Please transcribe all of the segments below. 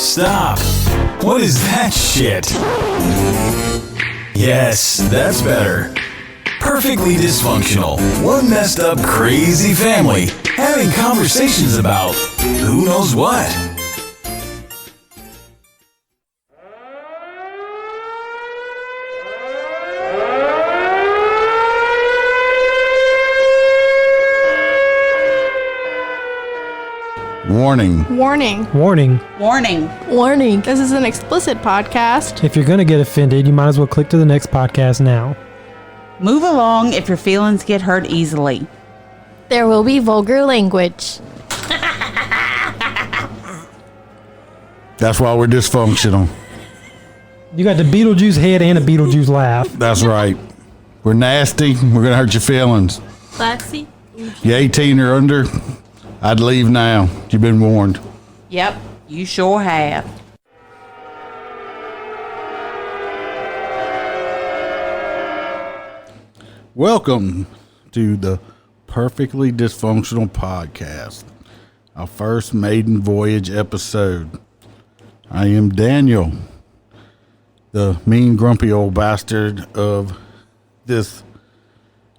Stop. What is that shit? Yes, that's better. Perfectly dysfunctional. One messed up, crazy family having conversations about who knows what. Warning. Warning. Warning. Warning. Warning. This is an explicit podcast. If you're going to get offended, you might as well click to the next podcast now. Move along if your feelings get hurt easily. There will be vulgar language. That's why we're dysfunctional. You got the Beetlejuice head and a Beetlejuice laugh. That's right. We're nasty. We're going to hurt your feelings. Classy. You 18 or under, I'd leave now. You've been warned. Yep, you sure have. Welcome to the Perfectly Dysfunctional Podcast, our first maiden voyage episode. I am Daniel, the mean, grumpy old bastard of this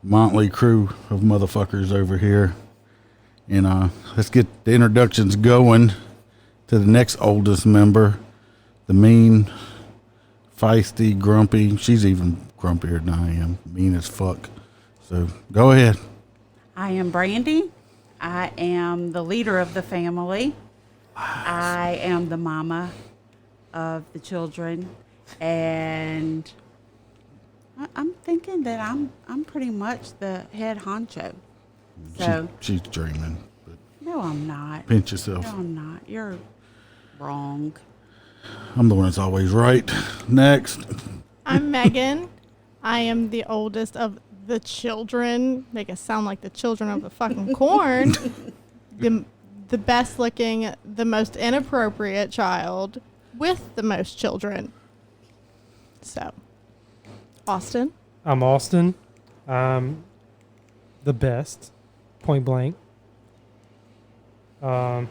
motley crew of motherfuckers over here. And let's get the introductions going to the next oldest member, the mean, feisty, grumpy. She's even grumpier than I am. Mean as fuck. So go ahead. I am Brandy. I am the leader of the family. I am the mama of the children. And I'm thinking that I'm pretty much the head honcho. So She's dreaming. But no, I'm not. pinch yourself. No, I'm not. You're wrong. I'm the one that's always right. Next. I'm Megan. I am the oldest of the children. Make us sound like the children of the fucking corn. The best looking, the most inappropriate child with the most children. So, Austin. I'm Austin. I'm the best. Point blank. I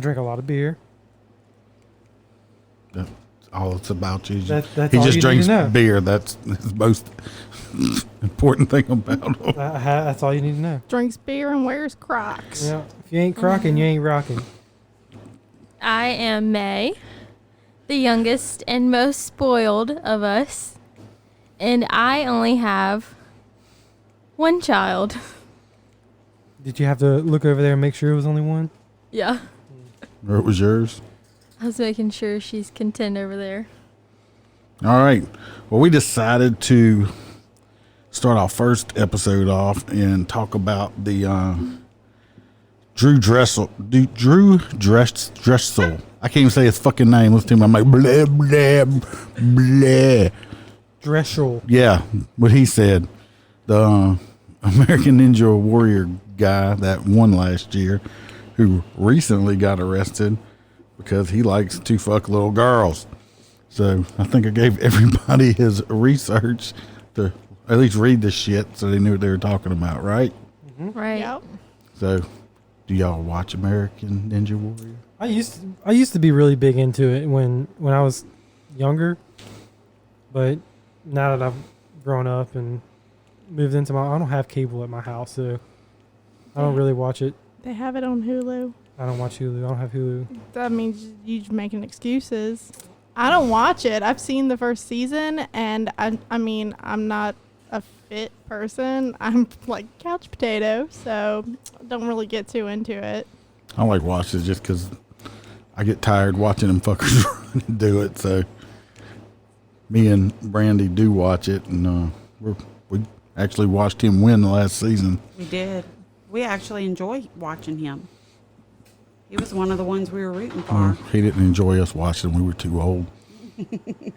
drink a lot of beer. That's all it's about. You. That's he all just you drinks need to know. beer. That's the most important thing about him. That's all you need to know. Drinks beer and wears Crocs. Yeah. If you ain't crocking, you ain't rocking. I am May, the youngest and most spoiled of us. And I only have one child. Did you have to look over there and make sure it was only one? Yeah. Or it was yours. I was making sure she's content over there. All right. Well, we decided to start our first episode off and talk about the Drechsel. I can't even say his fucking name. Listen to him. I'm like, blah, blah, blah. Drechsel. Yeah, what he said. The American Ninja Warrior guy that won last year, who recently got arrested because he likes to fuck little girls. So I think I gave everybody his research to at least read the shit so they knew what they were talking about, right? Mm-hmm. Right. Yep. So do y'all watch American Ninja Warrior? I used to be really big into it when I was younger, but now that I've grown up and moved into I don't have cable at my house, so I don't really watch it. They have it on Hulu. I don't watch Hulu. I don't have Hulu. That means you making excuses. I don't watch it. I've seen the first season, and I mean, I'm not a fit person. I'm like couch potato, so I don't really get too into it. I like watch it just because I get tired watching them fuckers run and do it. So me and Brandy do watch it, and we actually watched him win the last season. We did. We actually enjoy watching him. He was one of the ones we were rooting for. He didn't enjoy us watching. We were too old. I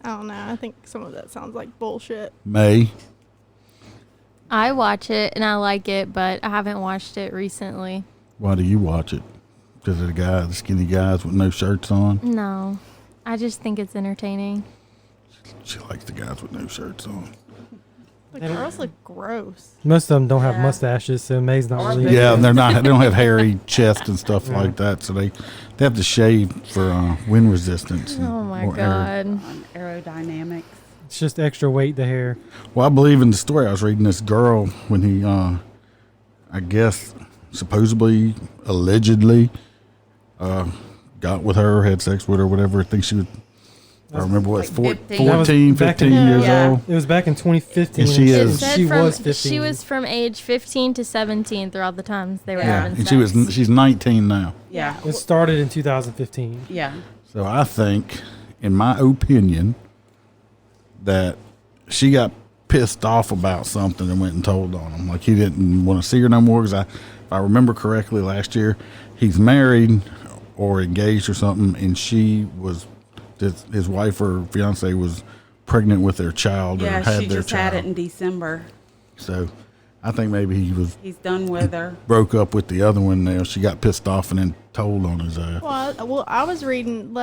don't know. I think some of that sounds like bullshit. May. I watch it and I like it, but I haven't watched it recently. Why do you watch it? Because of the skinny guys with no shirts on? No. I just think it's entertaining. She likes the guys with no shirts on. The girls look gross. Most of them don't have Yeah. mustaches, so May's not really. Yeah, they're not. They don't have hairy chest and stuff like that, so they have to shave for wind resistance. Oh my or air. god. On aerodynamics. It's just extra weight, the hair. Well, I believe in the story I was reading. This girl, when he, I guess, supposedly, allegedly, got with her, had sex with her, whatever. I think she was. I remember what, Like 14, 15. 15 That was years Yeah. old. It was back in 2015. And she It is- said She from, was 15. She was from age 15 to 17 throughout the times they were Yeah. having And sex. she's 19 now. Yeah. It started in 2015. Yeah. So I think, in my opinion, that she got pissed off about something and went and told on him. Like he didn't want to see her no more. Because if I remember correctly, last year he's married or engaged or something, and she was his wife or fiance was pregnant with their child or Yeah, had she their just child. had it in December. So I think maybe he was He's done with her. broke up with the other one. There, she got pissed off and then told on his ass. Well, I was reading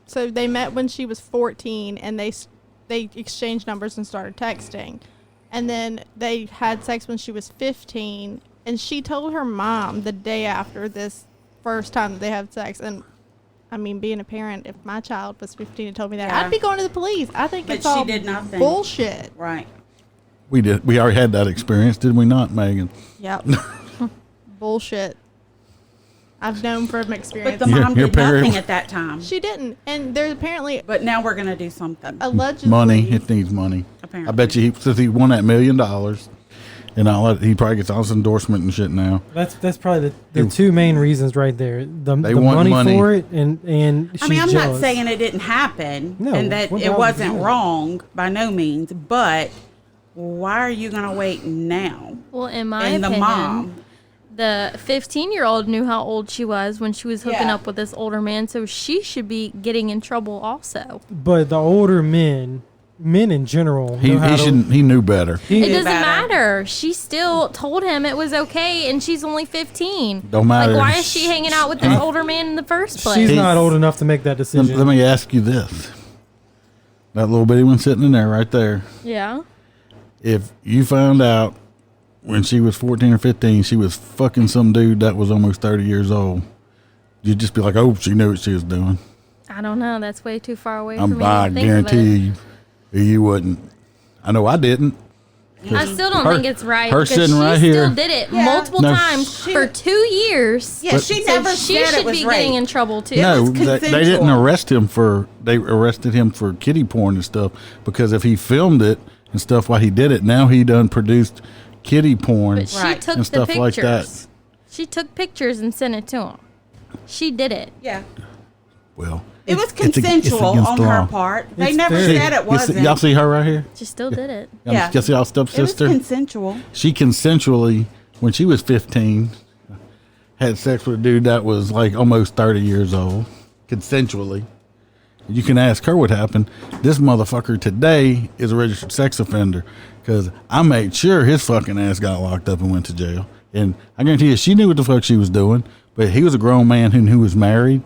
so they met when she was 14, and they exchanged numbers and started texting, and then they had sex when she was 15, and she told her mom the day after this first time that they had sex. And I mean, being a parent, if my child was 15 and told me that, Yeah. I'd be going to the police. I think But it's she all did nothing. bullshit. Right. We did. We already had that experience, did we not, Megan? Yep. Bullshit. I've known from experience. But the mom Your did parent- nothing at that time. She didn't, and there's apparently But now we're going to do something. allegedly Money. It needs money. Apparently. I bet you since he won that $1 million, and he probably gets all his endorsement and shit now. That's probably the two main reasons right there. The want money money. for it, and she's I mean, I'm jealous. not saying it didn't happen No, and that what it the hell wasn't is it? wrong by no means, but why are you going to wait now? Well, in my And the opinion, mom. the 15-year-old knew how old she was when she was hooking Yeah. up with this older man, so she should be getting in trouble also. But the older men in general, He know how to- shouldn't. He knew better. he- It doesn't better. matter. She still told him it was okay, and she's only 15. Don't matter. Like, why is she hanging out with this older man in the first place? she's He- not old enough to make that Let, decision. let me ask you this: that little bitty one sitting in there, right there. Yeah. If you found out when she was 14 or 15, she was fucking some dude that was almost 30 years old, you'd just be like, "Oh, she knew what she was doing." I don't know. That's way too far away for me I to think of guarantee it. you wouldn't. I know I didn't. I still don't Her- think it's right her because sitting she right still here. did it Yeah. multiple No. times She- for 2 years. Yeah, she So never she said should it was be rape. getting in trouble too. No, was they didn't consensual. arrest him for. They arrested him for kiddie porn and stuff because if he filmed it and stuff while he did it, now he done produced kiddie porn. But she Right. took And the stuff pictures. like that. She took pictures and sent it to him. She did it. Yeah. Well, It was it's ag- it's consensual against on the her law. part. They It's never very- said it wasn't. Y'all see her right here? She still did it. Yeah. Y'all see y'all It was stepsister? consensual. She consensually, when she was 15, had sex with a dude that was like almost 30 years old. Consensually. You can ask her what happened. This motherfucker today is a registered sex offender because I made sure his fucking ass got locked up and went to jail. And I guarantee you, she knew what the fuck she was doing, but he was a grown man who was married,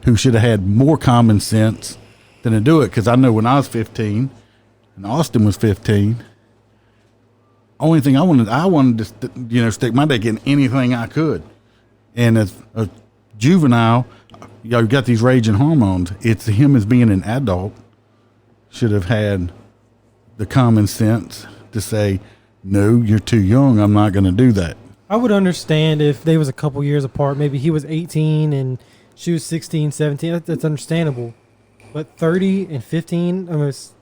who should have had more common sense than to do it. Because I know when I was 15 and Austin was 15, only thing I wanted to stick my dick in anything I could. And as a juvenile, you got these raging hormones. It's him as being an adult should have had the common sense to say, no, you're too young. I'm not going to do that. I would understand if they was a couple years apart. Maybe he was 18 and she was 16, 17. That's understandable. But 30 and 15, almost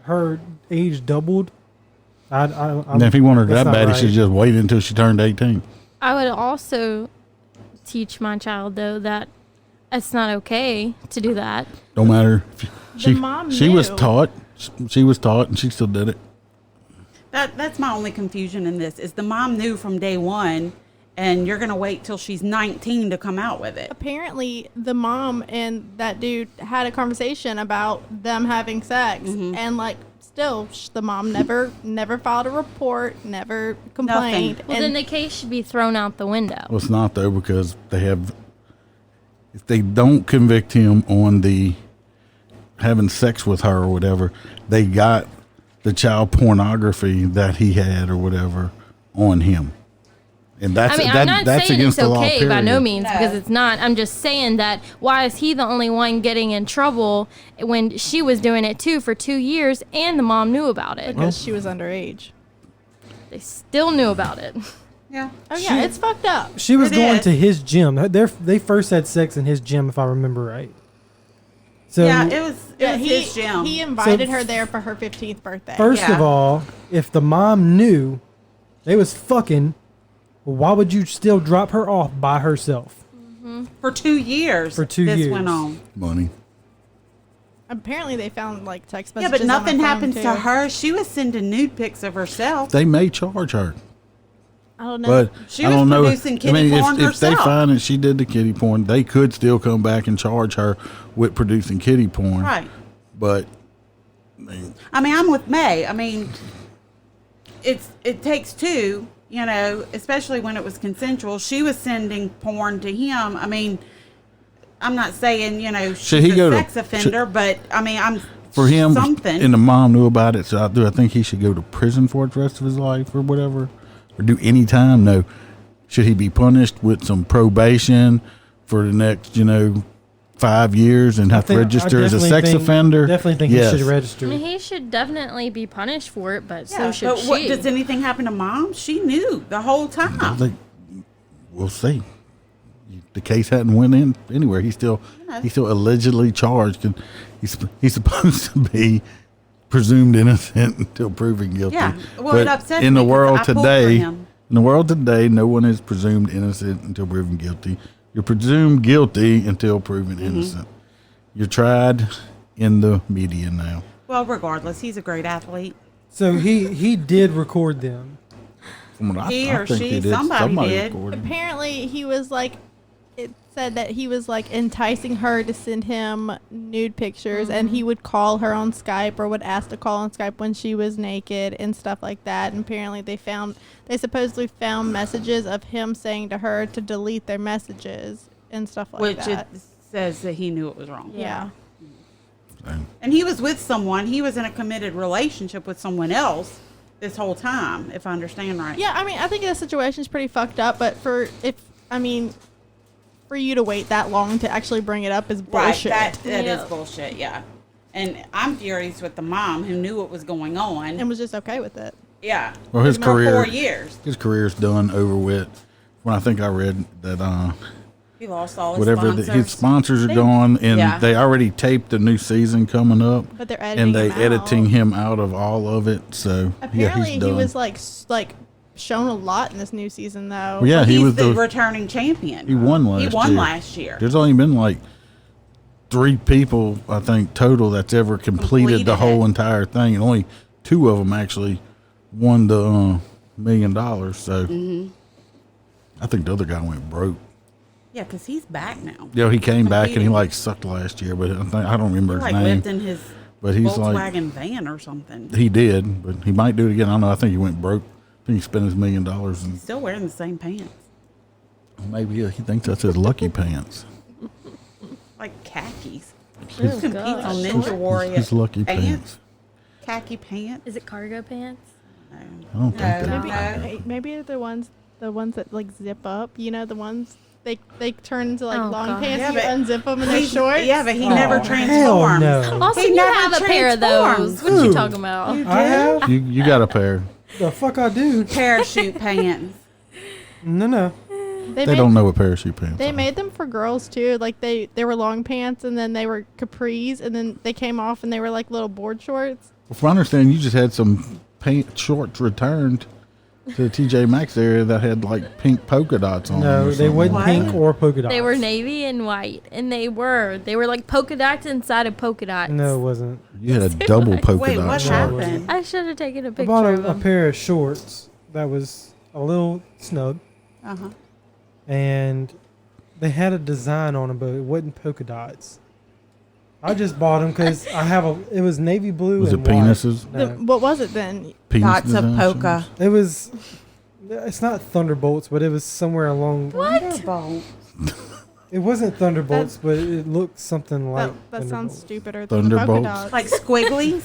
her age doubled. And if he wanted her that's that not bad, right. he should just wait until she turned 18. I would also teach my child, though, that it's not okay to do that. Don't matter. mom she was knew. taught. She was taught, and she still did it. That's my only confusion in this is the mom knew from day one, and you're gonna wait till she's 19 to come out with it. Apparently, the mom and that dude had a conversation about them having sex, and still, the mom never filed a report, never complained. Nothing. Well, and then the case should be thrown out the window. Well, it's not though because if they don't convict him on the having sex with her or whatever, they got the child pornography that he had or whatever on him. And that's I mean, that, I'm not that's saying against it's the law. okay by no period. means, because it's not. I'm just saying that why is he the only one getting in trouble when she was doing it too for 2 years and the mom knew about it? Because she was underage. They still knew about it. Yeah. Oh yeah, it's fucked up. She was It going is. to his gym. They first had sex in his gym, if I remember right. So Yeah, it was his gym. He invited So- her there for her 15th birthday. first of Yeah. all, if the mom knew they was fucking, why would you still drop her off by herself? for 2 years. For 2 this years. went on. Money. Apparently, they found like text Yeah, messages. but on her nothing phone, happens too. to her. She was sending nude pics of herself. They may charge her. I don't know. But She I was don't know. producing kitty porn if they herself. find that she did the kitty porn, they could still come back and charge her with producing kitty porn. Right. But I mean, I'm with May. I mean, it takes two, you know, especially when it was consensual. She was sending porn to him. I mean, I'm not saying, you know, Should she's he go a to- sex offender, but I mean, I'm for him, something. and the mom knew about it, so I think he should go to prison for the rest of his life or whatever, or do any time. No, should he be punished with some probation for the next, 5 years and have to register as a sex offender? Definitely think Yes. he should register. I mean, he should definitely be punished for it, but so Yeah, should but she. what, does anything happen to mom? She knew the whole time. I think we'll see. The case hadn't went in anywhere. He's still allegedly charged, and he's supposed to be presumed innocent until proven guilty. Yeah, well, but it upsets in the me 'cause world I pulled for today, him. no one is presumed innocent until proven guilty. You're presumed guilty until proven Mm-hmm. innocent. You're tried in the media now. Well, regardless, he's a great athlete. So he did record them. From what He I or think she, he did. somebody did. recorded. Apparently, he was like, it said that he was like enticing her to send him nude pictures, and he would call her on Skype or would ask to call on Skype when she was naked and stuff like that. And apparently, they supposedly found messages of him saying to her to delete their messages and stuff like Which that. it says that he knew it was wrong. Yeah. And he was with someone. He was in a committed relationship with someone else this whole time, if I understand right. Yeah, I mean, I think the situation's pretty fucked up, but for you to wait that long to actually bring it up is Right. bullshit. That is Yeah. bullshit. Yeah. And I'm furious with the mom who knew what was going on. and was just okay with it. Yeah. Well, his It's been career 4 years. His career's done, over with. When I think I read that He lost all his whatever sponsors. his sponsors are gone, and Yeah. they already taped the new season coming up, But they're editing and they him out. editing him out of all of it. So Apparently, yeah, he's done. he was like shown a lot in this new season, though. Well, yeah, he He's was the the returning champion. he won last He year. won last year. There's only been like 3 people, I think, total that's ever completed the Completed whole it. entire thing, and only 2 of them actually won the $1 million. So Mm-hmm. I think the other guy went broke. Yeah, because he's back now. Yeah, he came back and he Competing. like sucked last year, but I don't remember He his like name. lived in his But he's like, Volkswagen van or something. he did, but he might do it again. I don't know. I think he went broke. I think he spent his $1 million, and Still wearing the same pants. maybe he thinks that's his lucky pants. Like khakis. Oh, Competes on gosh. Ninja Warrior. His lucky pants. Khaki pants. Is it cargo pants? I don't think No. that. Maybe, maybe they're the ones that like zip up. You know, the ones they turn into like Oh, long God. pants. Yeah, You but unzip them and they're short. Yeah, but he Oh, never hell transformed. no. Also, He you never have a pair of those. transforms. What you Who? talking about? I have You got a pair. the fuck I do. Parachute pants. No. They They made, don't know what parachute pants They are. made them for girls too. Like they were long pants and then they were capris and then they came off and they were like little board shorts. Well, from my understanding, you just had some shorts returned to the TJ Maxx area that had like pink polka dots on them. No, or they something. wasn't What? pink or polka dots. They were navy and white, and they were like polka dots inside of polka dots. No, it wasn't. You had a double polka Wait, dot what short. happened? I should have taken a I picture bought of a them. pair of shorts that was a little snug, Uh-huh. and they had a design on them, but it wasn't polka dots. I just bought them because it was navy blue Was and it white. penises? No. What was it then? Penis Dots of design polka. shorts? It was. It's not Thunderbolts, but it was somewhere along. Thunderbolt. It wasn't Thunderbolts, but it looked something like. That sounds Thunderbolts. stupider than the polka Thunderbolts? dots. Like squigglies?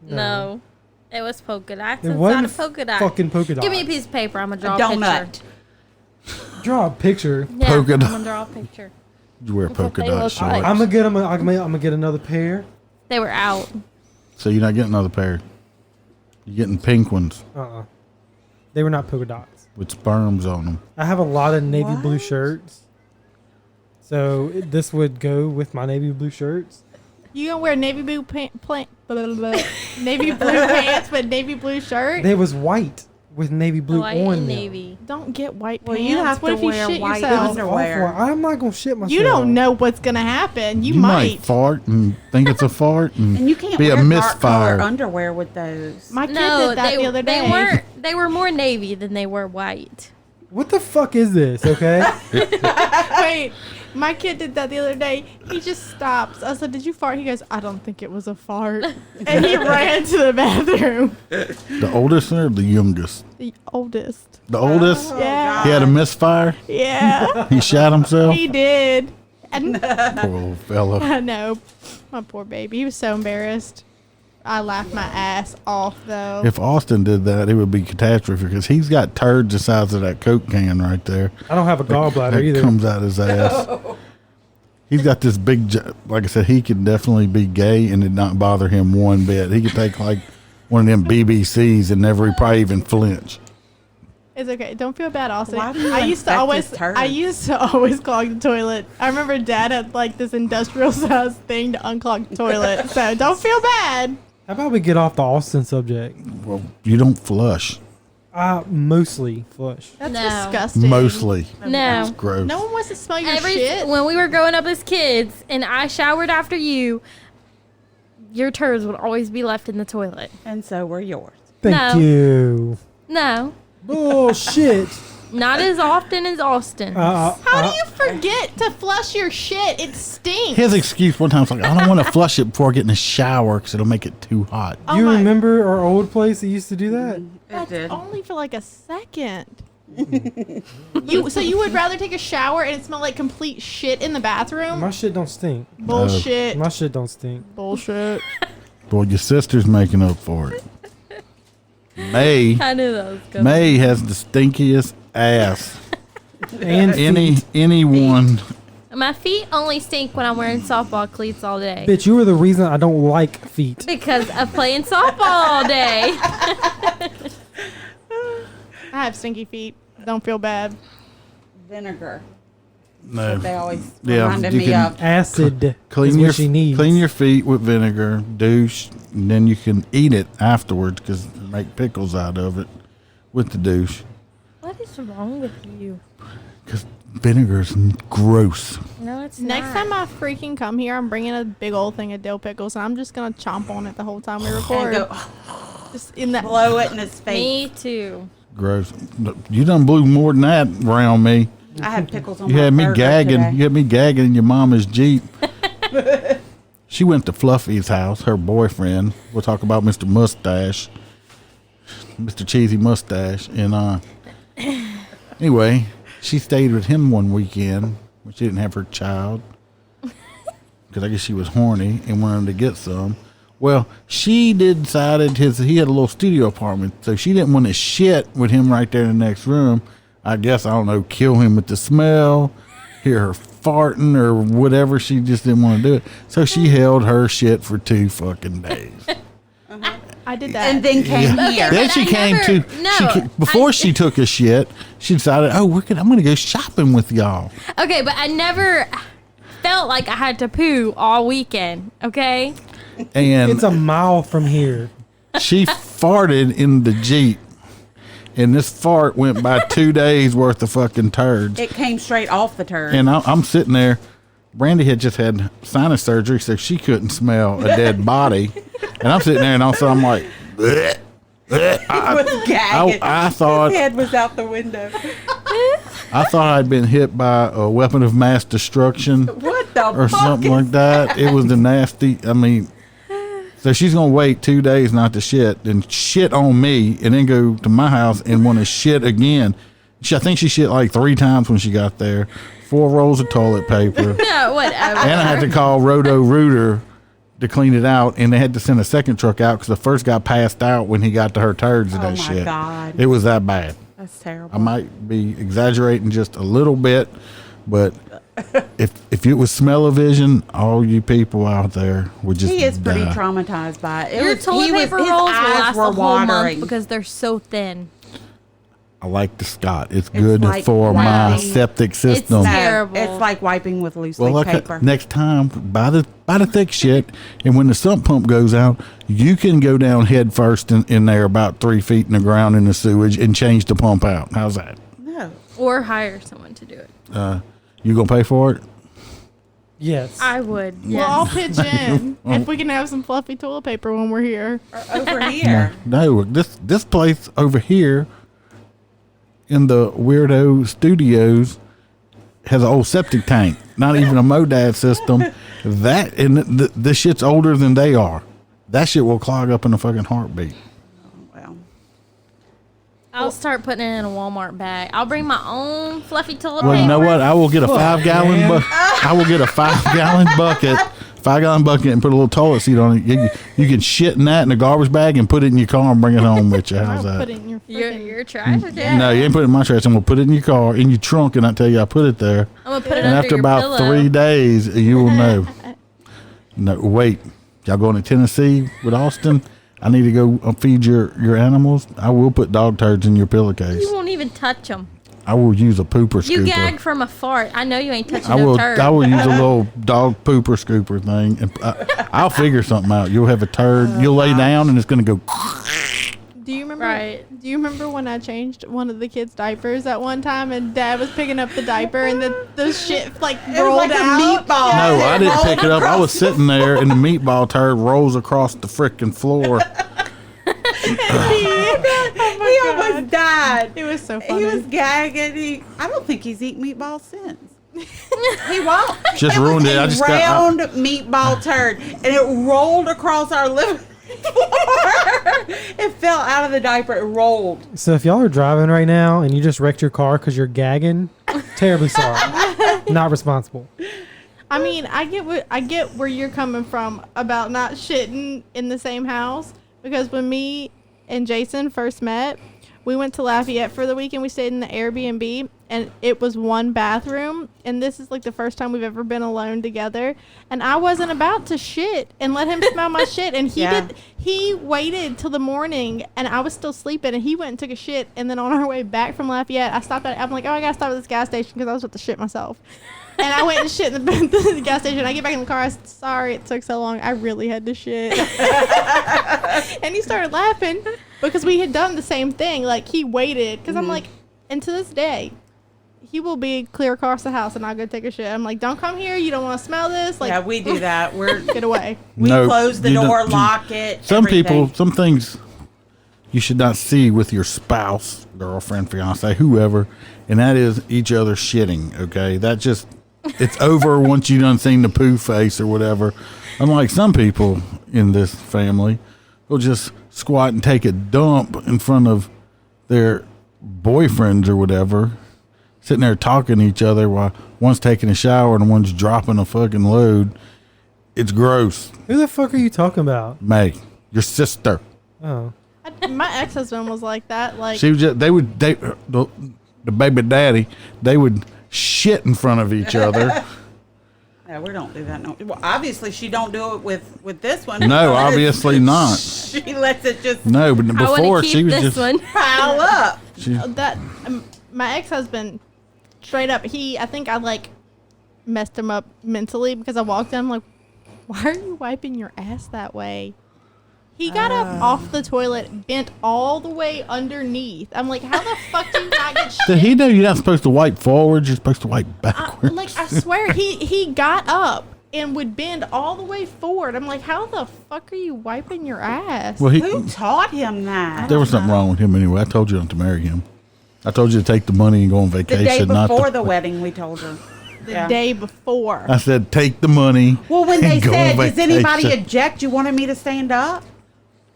No. It was polka dots. It It's wasn't not a polka dot. fucking polka dots. Give me a piece of paper. I'm gonna draw a Donut. picture. Draw a picture. Yeah, Polka I'm dot. gonna draw a picture. You wear That's what polka they dot look shorts. like. I'm gonna get another pair. They were out. So you're not getting another pair. You're getting pink ones They were not polka dots. with sperms on them. I have a lot of navy blue What? shirts. So this would go with my navy blue shirts. You gonna wear navy blue navy blue pants with navy blue shirt? They was white with navy blue White on and them. navy. Don't get white Well, pants. you have what to if you wear shit white yourself? underwear. Awful. I'm not gonna shit myself. You don't know what's gonna happen. You might. fart and think it's a fart and, And you can't be wear a dark misfire. color underwear with those. My kid No, did that the other day. They were more navy than they were white. What the fuck is this? Okay. Wait, my kid did that the other day. He just stops. I said, "Did you fart?" He goes, "I don't think it was a fart," and he ran to the bathroom. The oldest or the youngest? The oldest. The oldest? Yeah. He had a misfire? Yeah, He shot himself? he did. And Poor old fella. I know, my poor baby. He was so embarrassed. I laughed my ass off though. If Austin did that, it would be catastrophe because he's got turds the size of that Coke can right there. I don't have a gallbladder That either. comes out his ass. He's got this big, like I said, he could definitely be gay and it not bother him one bit. He could take like one of them BBCs and never probably even flinch. It's okay. Don't feel bad, Austin. Why do you I used to inspect always, his turds? I used to always clog the toilet. I remember Dad had like this industrial sized thing to unclog the toilet. So don't feel bad. How about we get off the Austin subject? Well, you don't flush. I mostly flush. That's No. disgusting. Mostly. No. Gross. No one wants to smell your shit. When we were growing up as kids and I showered after you, your turds would always be left in the toilet. And so were yours. Thank No. you. No, Bullshit. not as often as Austin. How do you forget to flush your shit? It stinks. His excuse one time was like, I don't want to flush it before I get in the shower because it'll make it too hot. Oh You my- remember our old place that used to do that? It That's did. only for like a second. So you would rather take a shower and it smell like complete shit in the bathroom? My shit don't stink. Bullshit. My shit don't stink. Bullshit. Boy, your sister's making up for it. May I knew that was good. May has the stinkiest ass. And Anyone. My feet only stink when I'm wearing softball cleats all day. bitch, you were the reason I don't like feet. Because of playing softball all day. I have stinky feet. Don't feel bad. Vinegar. No. They always Yeah, reminded you me can of. Acid is Clean what she needs. clean your feet with vinegar, douche, and then you can eat it afterwards because make pickles out of it with the douche. What is wrong with you? Because vinegar's gross. No, it's Next not. time I freaking come here, I'm bringing a big old thing of dill pickles, and I'm just gonna chomp on it the whole time we And record. go Just in that. blow it in his face. Me too. Gross. You done blew more than that around me. I had pickles on You my had me burger gagging. today. You had me gagging in your mama's Jeep. She went to Fluffy's house, her boyfriend. We'll talk about Mr. Mustache, Mr. Cheesy Mustache. And anyway, she stayed with him one weekend when she didn't have her child because I guess she was horny and wanted to get some. Well, she decided he had a little studio apartment, so she didn't want to shit with him right there in the next room. I guess, I don't know, kill him with the smell, hear her farting or whatever. She just didn't want to do it. So she held her shit for 2 fucking days. I did that. And then came Yeah. here. Then but she I came never- to, no, before she took a shit, she decided, I'm going to go shopping with y'all. Okay, but I never felt like I had to poo all weekend. Okay. And It's a mile from here. she farted in the Jeep. And this fart went by 2 days worth of fucking turds. It came straight off the turd. And I'm sitting there. Brandy had just had sinus surgery, so she couldn't smell a dead body. And I'm sitting there, and also I'm like, bleh, bleh. He was gagging. I thought His head was out the window. I thought I'd been hit by a weapon of mass destruction What the or fuck something is like that. It was the nasty. I mean, so she's gonna wait 2 days not to shit, and shit on me, and then go to my house and want to shit again. I think she shit like 3 times when she got there. 4 rolls of toilet paper, No, whatever. and I had to call Roto Rooter to clean it out, and they had to send a second truck out because the first guy passed out when he got to her turds and that shit. God. It was that bad. That's terrible. I might be exaggerating just a little bit, but if it was smell-o-vision, all you people out there would just He is pretty die. traumatized by it. Your toilet paper rolls will last were a whole month watering. because they're so thin. I like the Scott. It's good like for my wiping. septic system. It's No, terrible. it's like wiping with loose Well, leaf like paper. next time, buy the thick shit, and when the sump pump goes out, you can go down head first in there about 3 feet in the ground in the sewage and change the pump out. How's that? No. Or hire someone to do it. You gonna pay for it? Yes. I would. Well, I'll Yes. pitch in if we can have some fluffy toilet paper when we're here. Over here. No, this place over here in the weirdo studios has an old septic tank. Not even a MODAD system. That and this shit's older than they are. That shit will clog up in a fucking heartbeat. Well, I'll start putting it in a Walmart bag. I'll bring my own fluffy toilet Well, paper. you know what? I will get a 5-gallon I will get a 5-gallon bucket. 5-gallon bucket and put a little toilet seat on it. You can shit in that in a garbage bag and put it in your car and bring it home with you. How's I'll put that? it in your Your, freaking. your trash? Okay. No, you ain't put it in my trash. I'm gonna put it in your car, in your trunk, and I tell you, I put it there. I'm going to put it And under after your about pillow. 3 days, you will know. No, wait. Y'all going to Tennessee with Austin? I need to go feed your animals. I will put dog turds in your pillowcase. You won't even touch them. I will use a pooper scooper. You gagged from a fart. I know you ain't touching I no will. turd. I will use a little dog pooper scooper thing, and I'll figure something out. You'll have a turd. You'll lay down, and it's gonna go. Do you remember? Right. Do you remember when I changed one of the kids' diapers at one time, and Dad was picking up the diaper, and the shit like it was rolled like a out? meatball. No, I didn't Rolled pick it up. I across- was sitting there, and the meatball turd rolls across the frickin' floor. He almost died. It was so He funny. was gagging. I don't think he's eaten meatballs since. He won't. Just It was ruined it. a I just got- round meatball turd, and it rolled across our living floor. It fell out of the diaper. It rolled. So if y'all are driving right now and you just wrecked your car because you're gagging, terribly sorry. Not responsible. I mean, I get where you're coming from about not shitting in the same house, because when me and Jason first met, we went to Lafayette for the weekend. We stayed in the Airbnb, and it was one bathroom, and this is like the first time we've ever been alone together, and I wasn't about to shit and let him smell my shit, and he waited till the morning, and I was still sleeping, and he went and took a shit, and then on our way back from Lafayette, I'm like, oh, I gotta stop at this gas station because I was about to shit myself. And I went and shit in the gas station. I get back in the car. I said, sorry it took so long. I really had to shit. And he started laughing because we had done the same thing. Like, he waited. Because I'm like, and to this day, he will be clear across the house and I'll go take a shit. I'm like, don't come here. You don't want to smell this. Like, Yeah, we do that. get away. We No, close the you don't- door, lock it. Some everything. people, some things you should not see with your spouse, girlfriend, fiance, whoever, and that is each other shitting. Okay, that just it's over once you done seen the poo face or whatever. Unlike some people in this family, will just squat and take a dump in front of their boyfriends or whatever, sitting there talking to each other while one's taking a shower and one's dropping a fucking load. It's gross. Who the fuck are you talking about? May, your sister. Oh. My ex-husband was like that. Like, She was just, the baby daddy, they would shit in front of each other. No, we don't do that. No. Well, obviously, she don't do it with this one. No, obviously not. She lets it just No, but I before want to she keep was this just one. pile up. she, that my ex-husband, straight up, I think I like messed him up mentally because I walked in, I'm like, why are you wiping your ass that way? He got up off the toilet, bent all the way underneath. I'm like, how the fuck do you not get shit? did he know you're not supposed to wipe forward? You're supposed to wipe backwards. Like, I swear, he got up and would bend all the way forward. I'm like, how the fuck are you wiping your ass? Well, Who taught him that? there was something wrong with him anyway. I told you not to marry him. I told you to take the money and go on The vacation. day not before to, the wedding, we told her. The day before. I said, take the money. Well, when they and go said, on does anybody vacation." object? You wanted me to stand up?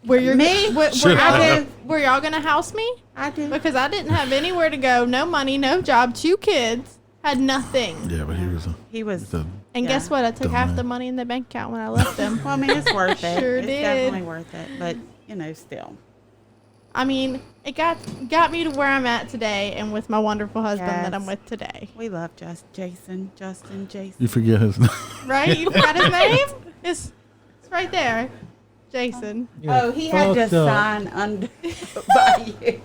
Were you Me? Shut up. were y'all gonna house me? I do. Because I didn't have anywhere to go, no money, no job, 2 kids, had nothing. Yeah, but he was a, He was. a And Yeah. guess what? I took half Dumbass. the money in the bank account when I left them. Well, I mean, it's worth it. Sure it's did. definitely worth it. But, still. I mean, it got me to where I'm at today, and with my wonderful husband that I'm Yes. with today. We love Justin. You forget his name. Right? You forgot his name? It's right there. Jason. Oh, he had to Fucked up. sign under by you.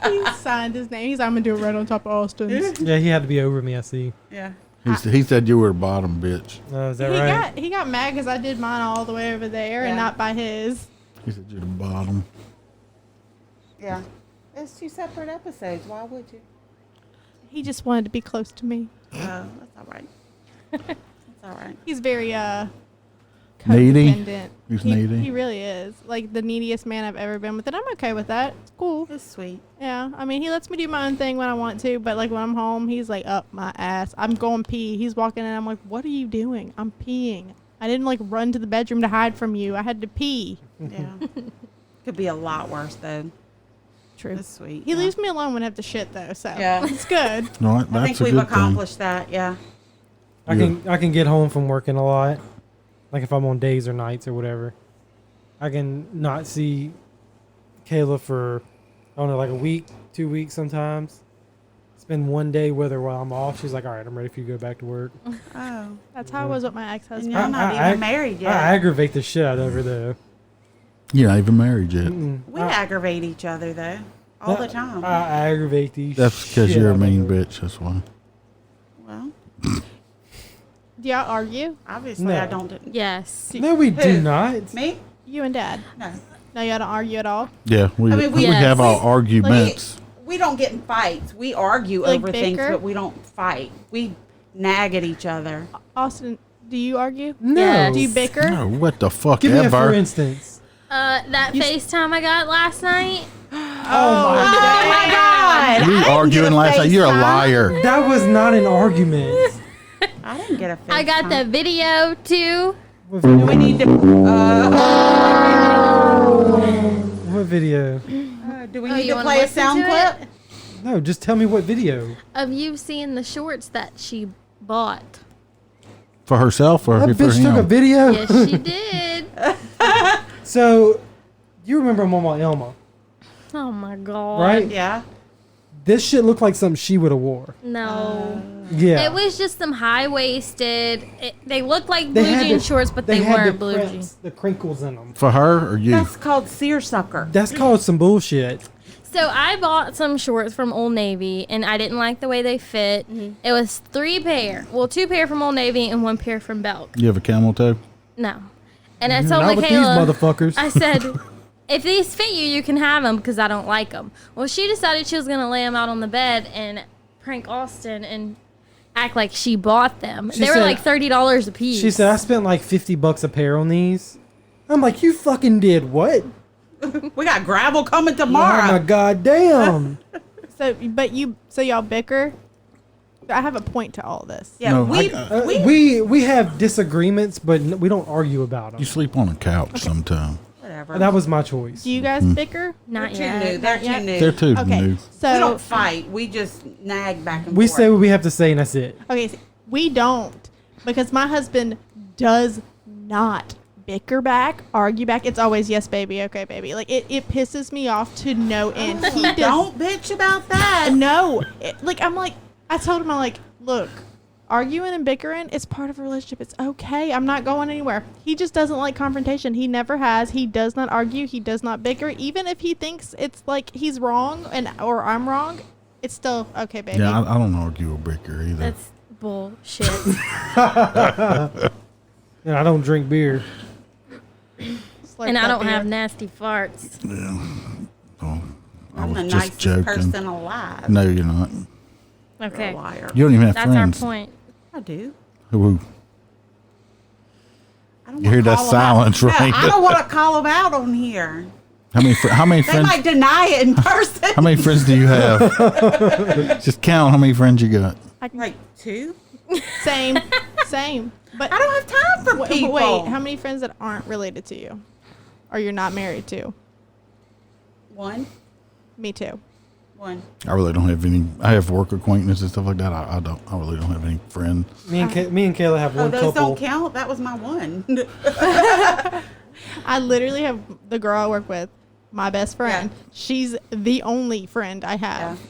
He signed his name. He's I'm gonna do it right on top of Austin's. Yeah, he had to be over me, I see. Yeah. He said you were a bottom bitch. Is that right? He got mad because I did mine all the way over there and Yeah. not by his. He said you're the bottom. Yeah. It's 2 separate episodes. Why would you? He just wanted to be close to me. Oh, that's all right. That's all right. He's very Needy? codependent. He's he, needy? He really is. Like the neediest man I've ever been with, and I'm okay with that. It's cool. It's sweet. Yeah, I mean, he lets me do my own thing when I want to, but like when I'm home, he's like up my ass. I'm going pee. He's walking in. I'm like, what are you doing? I'm peeing. I didn't like run to the bedroom to hide from you. I had to pee. Yeah. Could be a lot worse, though. True. It's sweet. He leaves me alone when I have to shit though, so Yeah. it's good. No, I that's think a we've good thing. accomplished that. Yeah. I can get home from working a lot, like if I'm on days or nights or whatever. I can not see Kayla for I don't know, like a week, 2 weeks sometimes. Spend one day with her while I'm off. She's like, "All right, I'm ready for you to go back to work." Oh. That's how I was with my And ex-husband. you're not even married yet. I aggravate the shit out of her though. You're not even married yet. We aggravate each other, though. All the time. I aggravate these. That's because shit you're a out of mean her. bitch. That's why. Well, Do y'all argue? obviously No. I don't. Yes. No, we do Who? not. Me? You and Dad? No. No, y'all don't argue at all? Yeah, we I mean, we Yes. have our We- arguments. We don't get in fights. We argue Like over things, bicker? but we don't fight. We nag at each other. Austin, do you argue? No. Yes. Do you bicker? No, what the fuck Give me a for ever? instance. That FaceTime I got last night. Oh my God! We arguing last night. You're a liar. That was not an argument. I didn't get a face. I got the video too. What video? We need to. What video? Do we Oh, need you to wanna play a listen sound to clip? it? No, just tell me what video. Of you seeing the shorts that she bought. For herself or That for bitch took a him? video. Yes, she did. So, you remember Mama Elma, Oh my god. right? Yeah. This shit looked like something she would have wore. No. Yeah. It was just some high waisted. They looked like They blue had jean the- shorts, but they had weren't the blue prints, jeans. the crinkles in them. For her or you? That's called seersucker. That's called some bullshit. So I bought some shorts from Old Navy, and I didn't like the way they fit. It was 3 pair. Well, 2 pair from Old Navy and 1 pair from Belk. You have a camel toe? No. And I told Not with Michaela, these motherfuckers. I said, if these fit you, you can have them because I don't like them. Well, she decided she was going to lay them out on the bed and prank Austin and act like she bought them. She They were said- like $30 a piece. She said, I spent like $50 a pair on these. I'm like, you fucking did what? We got gravel coming Oh tomorrow. my god damn. So y'all bicker? I have a point to all this. Yeah, No, We have disagreements, but we don't argue about You them. sleep on a couch sometime. whatever. That was my choice. Do you guys bicker? Not They're yet. too new. They're Not yet? too new. They're too Okay, new. We so don't fight. We just nag back and We forth. say what we have to say, and that's it. okay, so we don't because my husband does not bicker back, argue back. It's always yes, baby, okay, baby. Like it pisses me off to no end. He does Don't bitch about that. no. I told him, I'm like, look, arguing and bickering is part of a relationship. It's okay. I'm not going anywhere. He just doesn't like confrontation. He never has. He does not argue. He does not bicker. Even if he thinks it's like he's wrong or I'm wrong, it's still okay, baby. Yeah, I don't argue or bicker either. That's bullshit. And I don't drink beer. Slurp And I that don't beer. have nasty farts. Oh, I I'm the was just nicest joking. person alive. No, you're not. You're Okay. a liar. You don't even have That's friends. our point. I do. Who? I don't You hear wanna that call 'em silence, out. right? No, I don't want to call them out on here. How many They friends? might deny it in person. How many friends do you have? Just count how many friends you got. Like 2? Same. But I don't have time for people. wait, how many friends that aren't related to you, or you're not married to? 1. Me too. One. I really don't have any. I have work acquaintances and stuff like that. I don't. I really don't have any friends. Me and Kayla have one Those couple. don't count. That was my one. I literally have the girl I work with, my best friend. Yeah. She's the only friend I have. Yeah.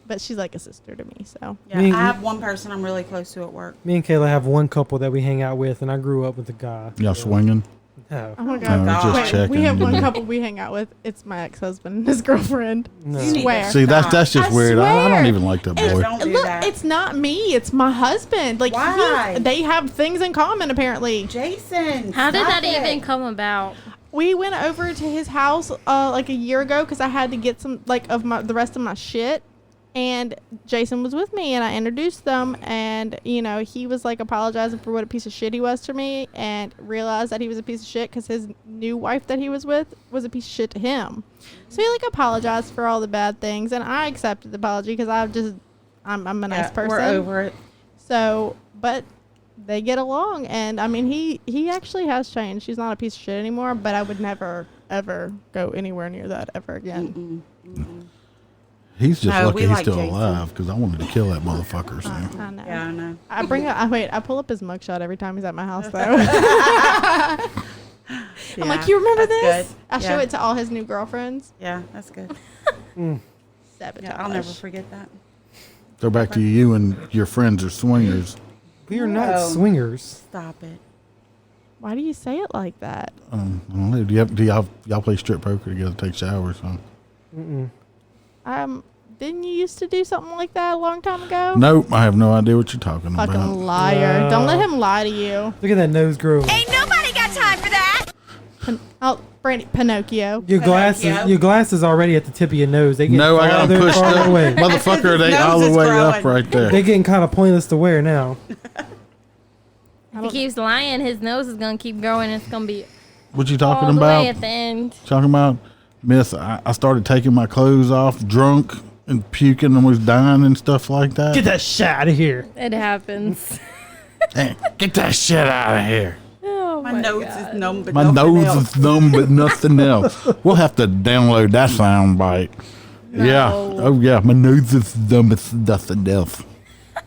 But she's like a sister to me, so. Yeah, Me- I have one person I'm really close to at work. Me and Kayla have one couple that we hang out with, and I grew up with a guy. Y'all swinging? No. Oh my No, god. just Wait, checking. we have one couple we hang out with. It's my ex-husband and his girlfriend. No. You need Swear. to See, that's stop. just I weird. I don't swear. even like that boy. Don't do Look, that. it's not me. It's my husband. Like, Why? they have things in common, apparently. Jason. How did stop that it. even come about? We went over to his house like a year ago because I had to get some like of the rest of my shit, and Jason was with me, and I introduced them, and he was like apologizing for what a piece of shit he was to me, and realized that he was a piece of shit because his new wife that he was with was a piece of shit to him. So he like apologized for all the bad things, and I accepted the apology because I'm a nice person. We're over it. So, but they get along, and I mean, he actually has changed. He's not a piece of shit anymore, but I would never, ever go anywhere near that ever again. He's just No, lucky we he's like still Jason. alive because I wanted to kill that motherfucker. So. I know. Yeah, I know. I pull up his mugshot every time he's at my house, though. I'm like, Yeah, you remember that's this? good. I show it to all his new girlfriends. Yeah, that's good. Sabotage. Yeah, I'll never forget that. Go back to you and your friends are swingers. We are not No. swingers. Stop it. Why do you say it like that? I don't know. Do y'all play strip poker together? Take showers? Huh? Didn't you used to do something like that a long time ago? Nope. I have no idea what you're talking Fucking about. liar. No. Don't let him lie to you. Look at that nose growing. Brandy, Pinocchio. Your glasses already at the tip of your nose. They get No, I got farther them and pushed farther up. away. Motherfucker, they His all nose the is way up growing. right there. They're getting kind of pointless to wear now. If he keeps lying, his nose is gonna keep growing. And it's gonna be What you all talking the way about? at the end. Talking about, Miss, I started taking my clothes off drunk and puking and was dying and stuff like that. Get that shit out of here. It happens. Hey, get that shit out of here. Oh My nose is numb, but My nothing nose else. is numb, but nothing else. We'll have to download that sound bite. Yeah. Oh, yeah. My nose is numb, but nothing else.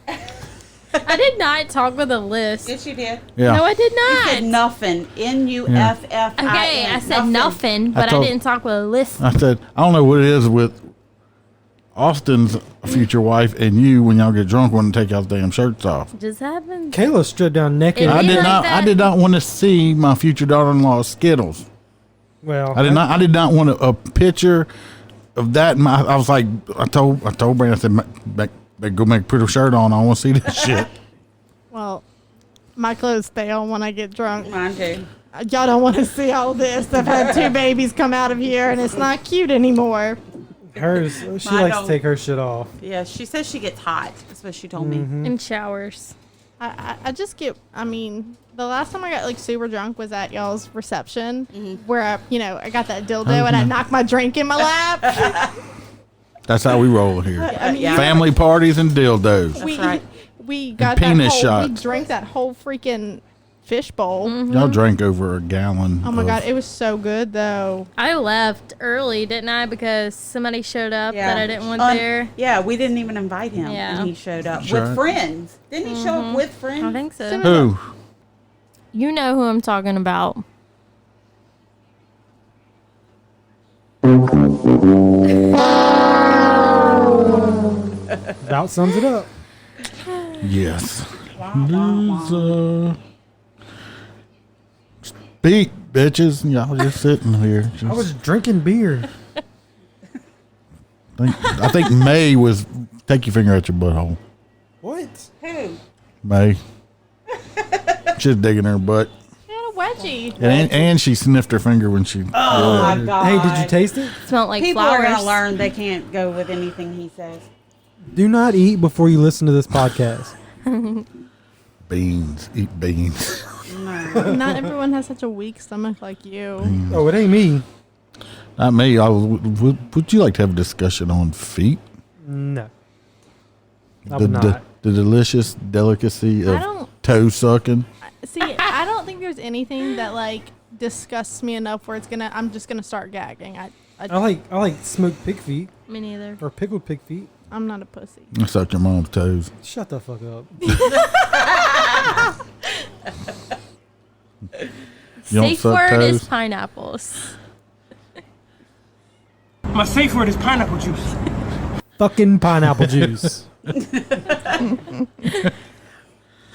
I did not talk with a list. Yes, you did. Yeah. No, I did You said not. nothing. N-U-F-F-I-N. Okay, I said nothing, but I told- didn't talk with a list. I said, I don't know what it is with Austin's future wife and you when y'all get drunk want to take y'all's damn shirts off. It just happened. Kayla stripped down naked. It I be did like not. I that. did not want to see my future daughter-in-law's Skittles. Well, I did not. I did not want a picture of that. I was like, I told Brandon, I said, go make put a shirt on. I want to see this shit. Well, my clothes stay on when I get drunk. Mine too. Y'all don't want to see all this. I've had 2 babies come out of here, and it's not cute anymore. hers. She Mine likes to don't. take her shit off. Yeah, she says she gets hot. That's what she told me. In showers. I just get, I mean, the last time I got like super drunk was at y'all's reception where I got that dildo and I knocked my drink in my lap. That's how we roll here. I mean, Yeah. Family parties and dildos. we, right. we got penis we shots. drank that whole freaking fish bowl. Y'all drank over a gallon. Oh my of- God, it was so good though. I left early, didn't I? Because somebody showed up Yeah. that I didn't want Un- there. Yeah, we didn't even invite him, Yeah. and he showed up That's with right. friends. Didn't he show up with friends? I think so. Who? You know who I'm talking about. About sums it up. Yes. Wah, wah, wah. Speak, bitches. Y'all just sitting here. I was drinking beer. I think May was. Take your finger out your butthole. What? Who? May. She's digging her butt. She had a wedgie. And she sniffed her finger when she. Oh my God! Hey, did you taste it? Smelled like People flowers. are gonna learn they can't go with anything he says. Do not eat before you listen to this podcast. Beans. Eat beans. No. Not everyone has such a weak stomach like you. Oh, it ain't me. Not me. Would you like to have a discussion on feet? No. I would not. The delicious delicacy I of don't toe sucking. see. I don't think there's anything that like disgusts me enough where I'm just gonna start gagging. I like smoked pig feet Me neither. or pickled pig feet. I'm not a pussy. I suck your mom's toes. Shut the fuck up. You don't Safe suck word toes? is pineapples. My safe word is pineapple juice. Fucking pineapple juice.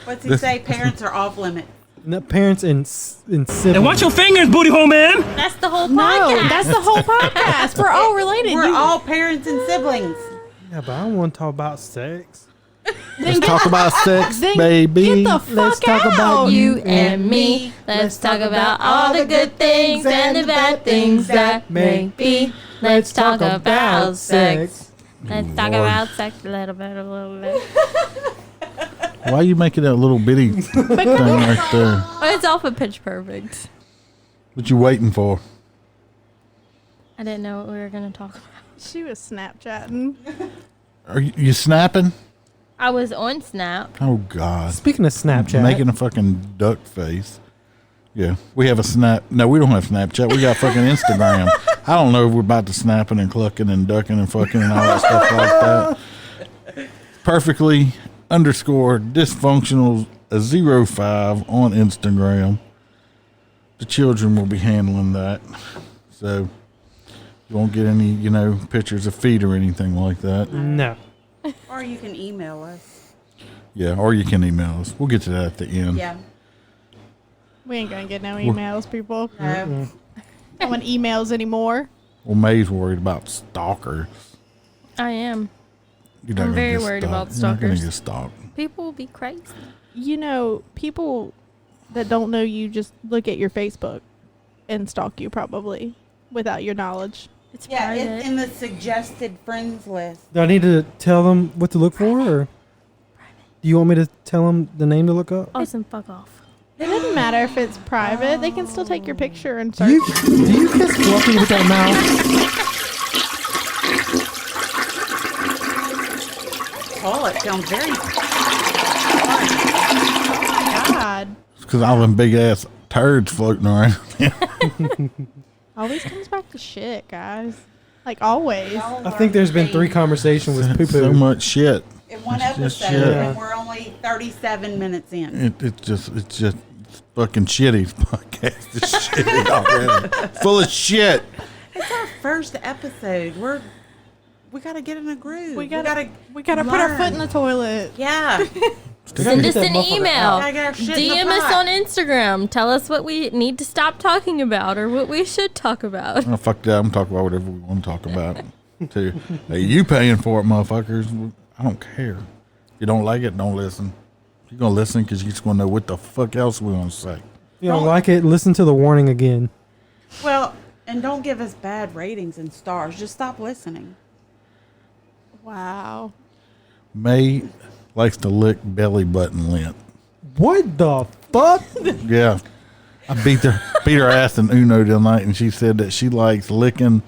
What's he say? Parents are off limits. No, parents and siblings. And watch your fingers, booty hole man. That's the whole podcast. No, that's the whole podcast. We're all related. We're all parents and siblings. Yeah, but I don't want to talk about sex. Let's talk about sex, Then baby. Get the fuck Let's talk out. about You and me. Let's talk about all the good things and the bad things that may be. Let's talk about sex. Let's talk Lord. about sex a little bit, a little bit. Why are you making that little bitty thing right there? Oh, it's off of Pitch Perfect. What you waiting for? I didn't know what we were going to talk about. She was Snapchatting. Are you snapping? I was on Snap. Oh, God. Speaking of Snapchat, Making a fucking duck face. Yeah. We have a snap. No, we don't have Snapchat. We got fucking Instagram. I don't know if we're about to snapping and clucking and ducking and fucking and all that stuff like that. Perfectly _dysfunctional 05 on Instagram. The children will be handling that. So you won't get any, pictures of feet or anything like that. no. Or you can email us. Yeah, or you can email us. We'll get to that at the end. Yeah. We ain't gonna get no emails, people. No. I don't want emails anymore. Well, May's worried about stalkers. I am. You're not I'm gonna very get worried stalked. about You're not gonna stalkers. get stalked. People will be crazy. People that don't know you just look at your Facebook and stalk you probably without your knowledge. It's Yeah, private. it's in the suggested friends list. Do I need to tell them what to look for, or do you want me to tell them the name to look up? Awesome, fuck off. It doesn't matter if it's private. They can still take your picture and Do search. you kiss Fluffy with that mouth? Oh, it sounds very. God. It's because all them big ass turds floating around. Always comes back to shit, guys. Like always. I think there's been 3 conversations with poo So poo. much shit. In one It's just episode, shit. and we're only 37 minutes in. It's just fucking shitty. This podcast is shitty already. Full of shit. It's our first episode. We gotta get in a groove. We gotta put our foot in the toilet. Yeah. Send us an email. Gotta get our shit in the DM us pot. on Instagram. Tell us what we need to stop talking about or what we should talk about. Oh, fuck that. I'm talking about whatever we want to talk about. Too. Hey, you paying for it, motherfuckers. I don't care. If you don't like it, don't listen. You're going to listen because you just want to know what the fuck else we're going to say. If you don't like it, listen to the warning again. Well, and don't give us bad ratings and stars. Just stop listening. Wow. May likes to lick belly button lint. What the fuck? Yeah. I beat her ass in Uno the other night, and she said that she likes licking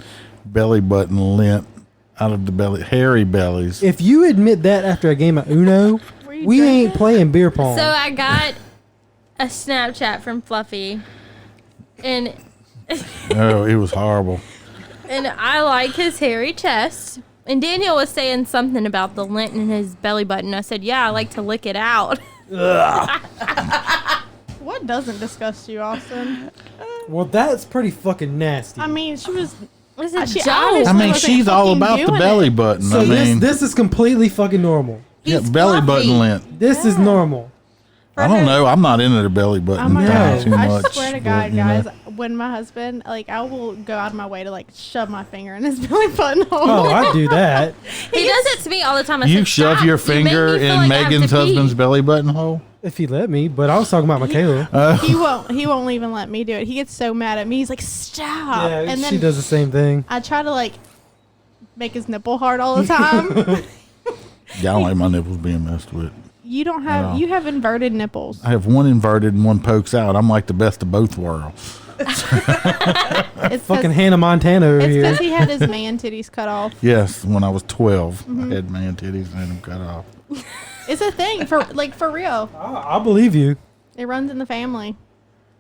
belly button lint out of the belly, hairy bellies. If you admit that after a game of Uno, Were you we drinking? ain't playing beer pong. So I got a Snapchat from Fluffy, and Oh, it was horrible. I like his hairy chest. And Daniel was saying something about the lint in his belly button. I said, yeah, I like to lick it out. What doesn't disgust you, Austin? Well, that's pretty fucking nasty. I mean, she was. It's a She joke. obviously I mean, wasn't she's all fucking about the doing belly it. button. so I mean, this is completely fucking normal. yeah, He's belly fluffy. button lint. This is normal. I don't know. I'm not into the belly button Oh my thing god! too much. I swear to but, God, you know. guys, when my husband, I will go out of my way to shove my finger in his belly button hole. Oh, I do that. He does it to me all the time. I You said, shove "Stop. your You make me finger feel in like I have Megan's to pee." husband's belly button hole? If he let me, but I was talking about Michaela. He won't even let me do it. He gets so mad at me. He's like, "Stop!" yeah, and she then does the same thing. I try to make his nipple hard all the time. Yeah, I don't like my nipples being messed with. You don't have. No. You have inverted nipples. I have one inverted and one pokes out. I'm like the best of both worlds. It's Fucking because Hannah Montana over here. he had his man titties cut off. Yes, when I was 12, Mm-hmm. I had man titties and had them cut off. It's a thing for real. I'll believe you. It runs in the family.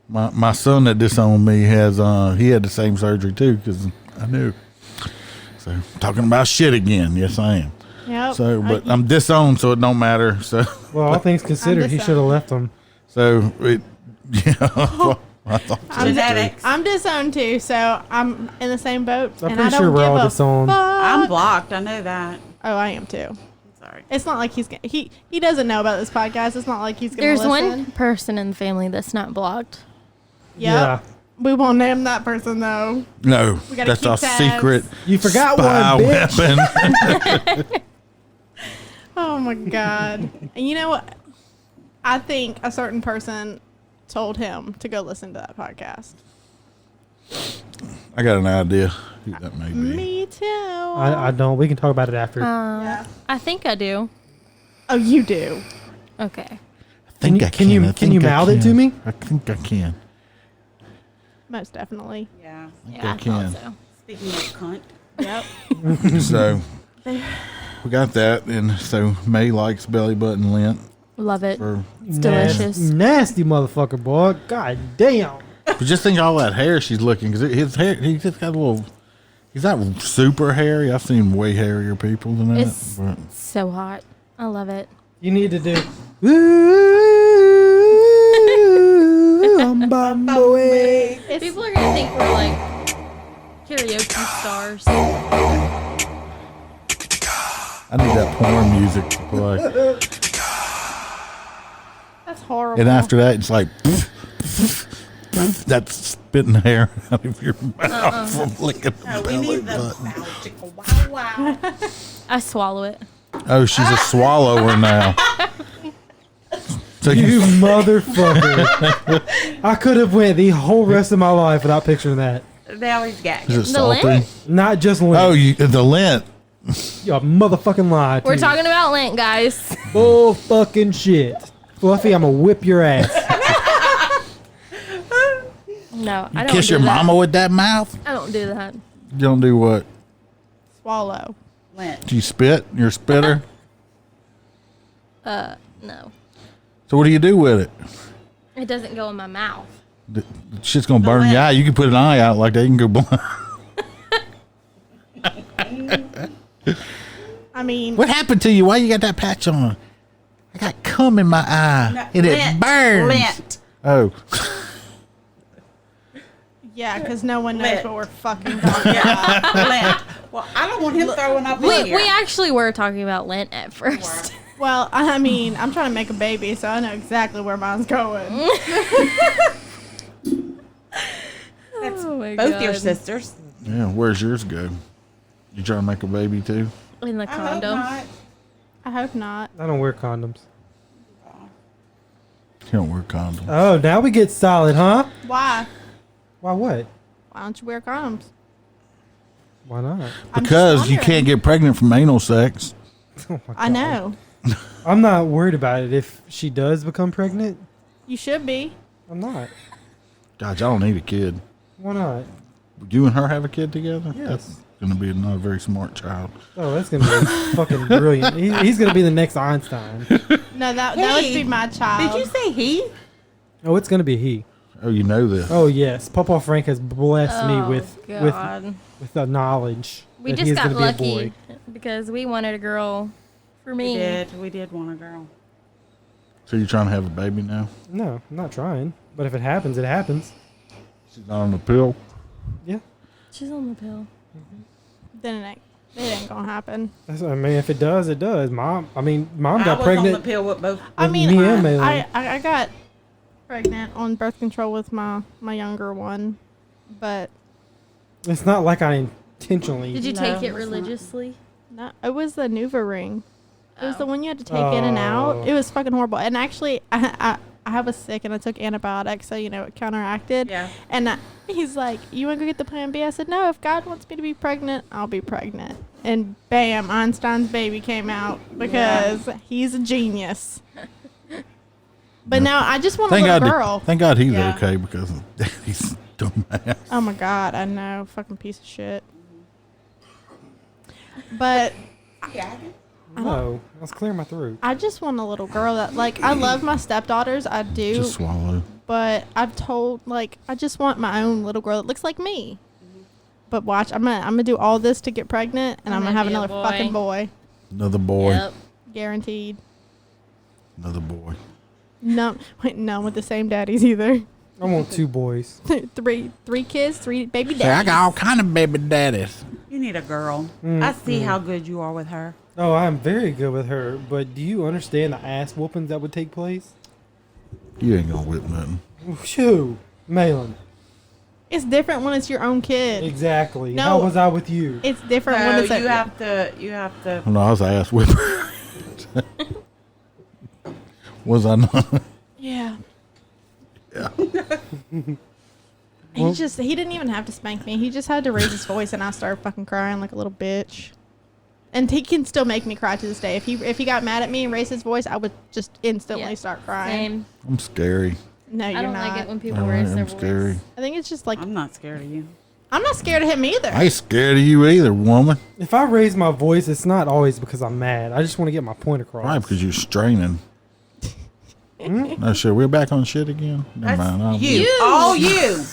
My son that disowned me has he had the same surgery too because I knew. So, talking about shit again. Yes, I am. Yep. So, but I'm disowned, so it don't matter. So, Well, all things considered, he should have left them. so yeah. I thought so. Genetics. I'm disowned too, so I'm in the same boat. I'm and pretty I don't sure we're give all a disowned. fuck. I'm blocked. I know that. Oh, I am too. Sorry. It's not like he doesn't know about this podcast. It's not like he's gonna There's listen. one person in the family that's not blocked. Yep. Yeah. We won't name that person though. No, We gotta that's keep our tabs. secret You forgot spy one, bitch. weapon. Oh my god. And you know what? I think a certain person told him to go listen to that podcast. I got an idea who that may be. Me too. I don't. We can talk about it after. Yeah. I think I do. Oh, you do. Okay. Can you- I can you- I can you think I mouth it to can. me? I think I can. Most definitely. Yeah. Yeah, I can. thought so. Speaking of cunt. Yep. So we got that, and so May likes belly button lint Love it. for. It's delicious. Nasty motherfucker, boy. God damn. But just think all that hair she's looking, because his hair, he's just got a little. He's not super hairy. I've seen way hairier people than that. It's But so hot. I love it. You need to do. Ooh, I'm on my way. People are gonna think we're like karaoke stars. I need that porn music to play. That's horrible. And after that, it's like. That's spitting hair out of your mouth from licking the We belly need the button. wow, chicka, wow, wow. I swallow it. Oh, she's a swallower now. So You motherfucker. I could have went the whole rest of my life without picturing that. Now he's got is it The salty? lint? Not just lint. Oh, the lint. You motherfucking lie. We're talking about lint, guys. Bull fucking shit. Fluffy, I'm gonna whip your ass. No, I don't Kiss do your that. mama with that mouth? I don't do that. You don't do what? Swallow. lint. Do you spit? You're a spitter? No. So what do you do with it? It doesn't go in my mouth. The shit's gonna burn lint. your eye. You can put an eye out like that. You can go blind. I mean, What happened to you? Why you got that patch on? I got cum in my eye. And it Lint. burns. Lint. Oh. yeah, because no one knows Lint. what we're fucking talking about. Lint. Well, I don't want him throwing up in We here. actually were talking about lint at first. Well, I mean, I'm trying to make a baby, so I know exactly where mine's going. That's Oh my both your God. sisters. Yeah, where's yours go? You trying to make a baby too? In the I hope condom. not. I hope not. I don't wear condoms. You don't wear condoms. Oh, now we get solid, huh? Why? Why what? Why don't you wear condoms? Why not? I'm just Because you wondering. can't get pregnant from anal sex. Oh my I God. know. I'm not worried about it. If she does become pregnant, You should be. I'm not. God, y'all don't need a kid. Why not? Would you and her have a kid together? Yes. That's going to be not a very smart child. Oh, that's gonna be fucking brilliant. He's gonna be the next Einstein. No, that would Hey, be my child. Did you say he? Oh, it's gonna be he. Oh, you know this. Oh yes, Papa Frank has blessed me Oh, with God. the knowledge. We that just he is got gonna be a lucky boy. because we wanted a girl for We me. did. We did want a girl. So you're trying to have a baby now? No, I'm not trying. But if it happens, it happens. She's not on the pill. Yeah. She's on the pill. Then it ain't gonna happen. That's, I mean, if it does, it does. Mom I got was pregnant. on the pill with both. I With mean, me and Malin. I got pregnant on birth control with my younger one, but It's not like I intentionally. Did you No, take it it's not. religiously? no, it was the Nuva ring. It was the one you had to take in and Oh. out. It was fucking horrible. And actually, I was sick and I took antibiotics, so it counteracted. Yeah. And he's like, "You want to go get the Plan B?" I said, "No. If God wants me to be pregnant, I'll be pregnant." And bam, Einstein's baby came out because he's a genius. But now I just want a little girl. Thank God he's Yeah. okay because he's dumbass. Oh my God, I know, fucking piece of shit. But No, I was clearing my throat. I just want a little girl that, like, I love my stepdaughters, I do. Just swallow. But I've told, like, I just want my own little girl that looks like me. But watch, I'm gonna do all this to get pregnant, and I'm gonna have be a another boy. fucking boy, Another boy. Yep. guaranteed. Another boy. No, wait, no, with the same daddies either. I want 2 boys. three kids, 3 baby Say, I daddies. got all kind of baby daddies. You need a girl. I see how good you are with her. Oh, I'm very good with her, but do you understand the ass whoopings that would take place? You ain't gonna whip nothing. Shoo, Malin. It's different when it's your own kid. Exactly. No. How was I with you? It's different So when it's you have to. No, I was an ass whipper. Was I not? Yeah. Yeah. He didn't even have to spank me. He just had to raise his voice, and I started fucking crying like a little bitch. And he can still make me cry to this day. If he got mad at me and raised his voice, I would just instantly Yeah, start crying. Same. I'm scary. No, you're I don't not. like it when people All right, raise their I'm voice. scary. I think it's just like I'm not scared of you. I'm not scared of him either. I ain't scared of you either, woman. If I raise my voice, it's not always because I'm mad. I just want to get my point across. Right, because you're straining. No shit, we're back on shit again. Never mind. I'm- You. All you.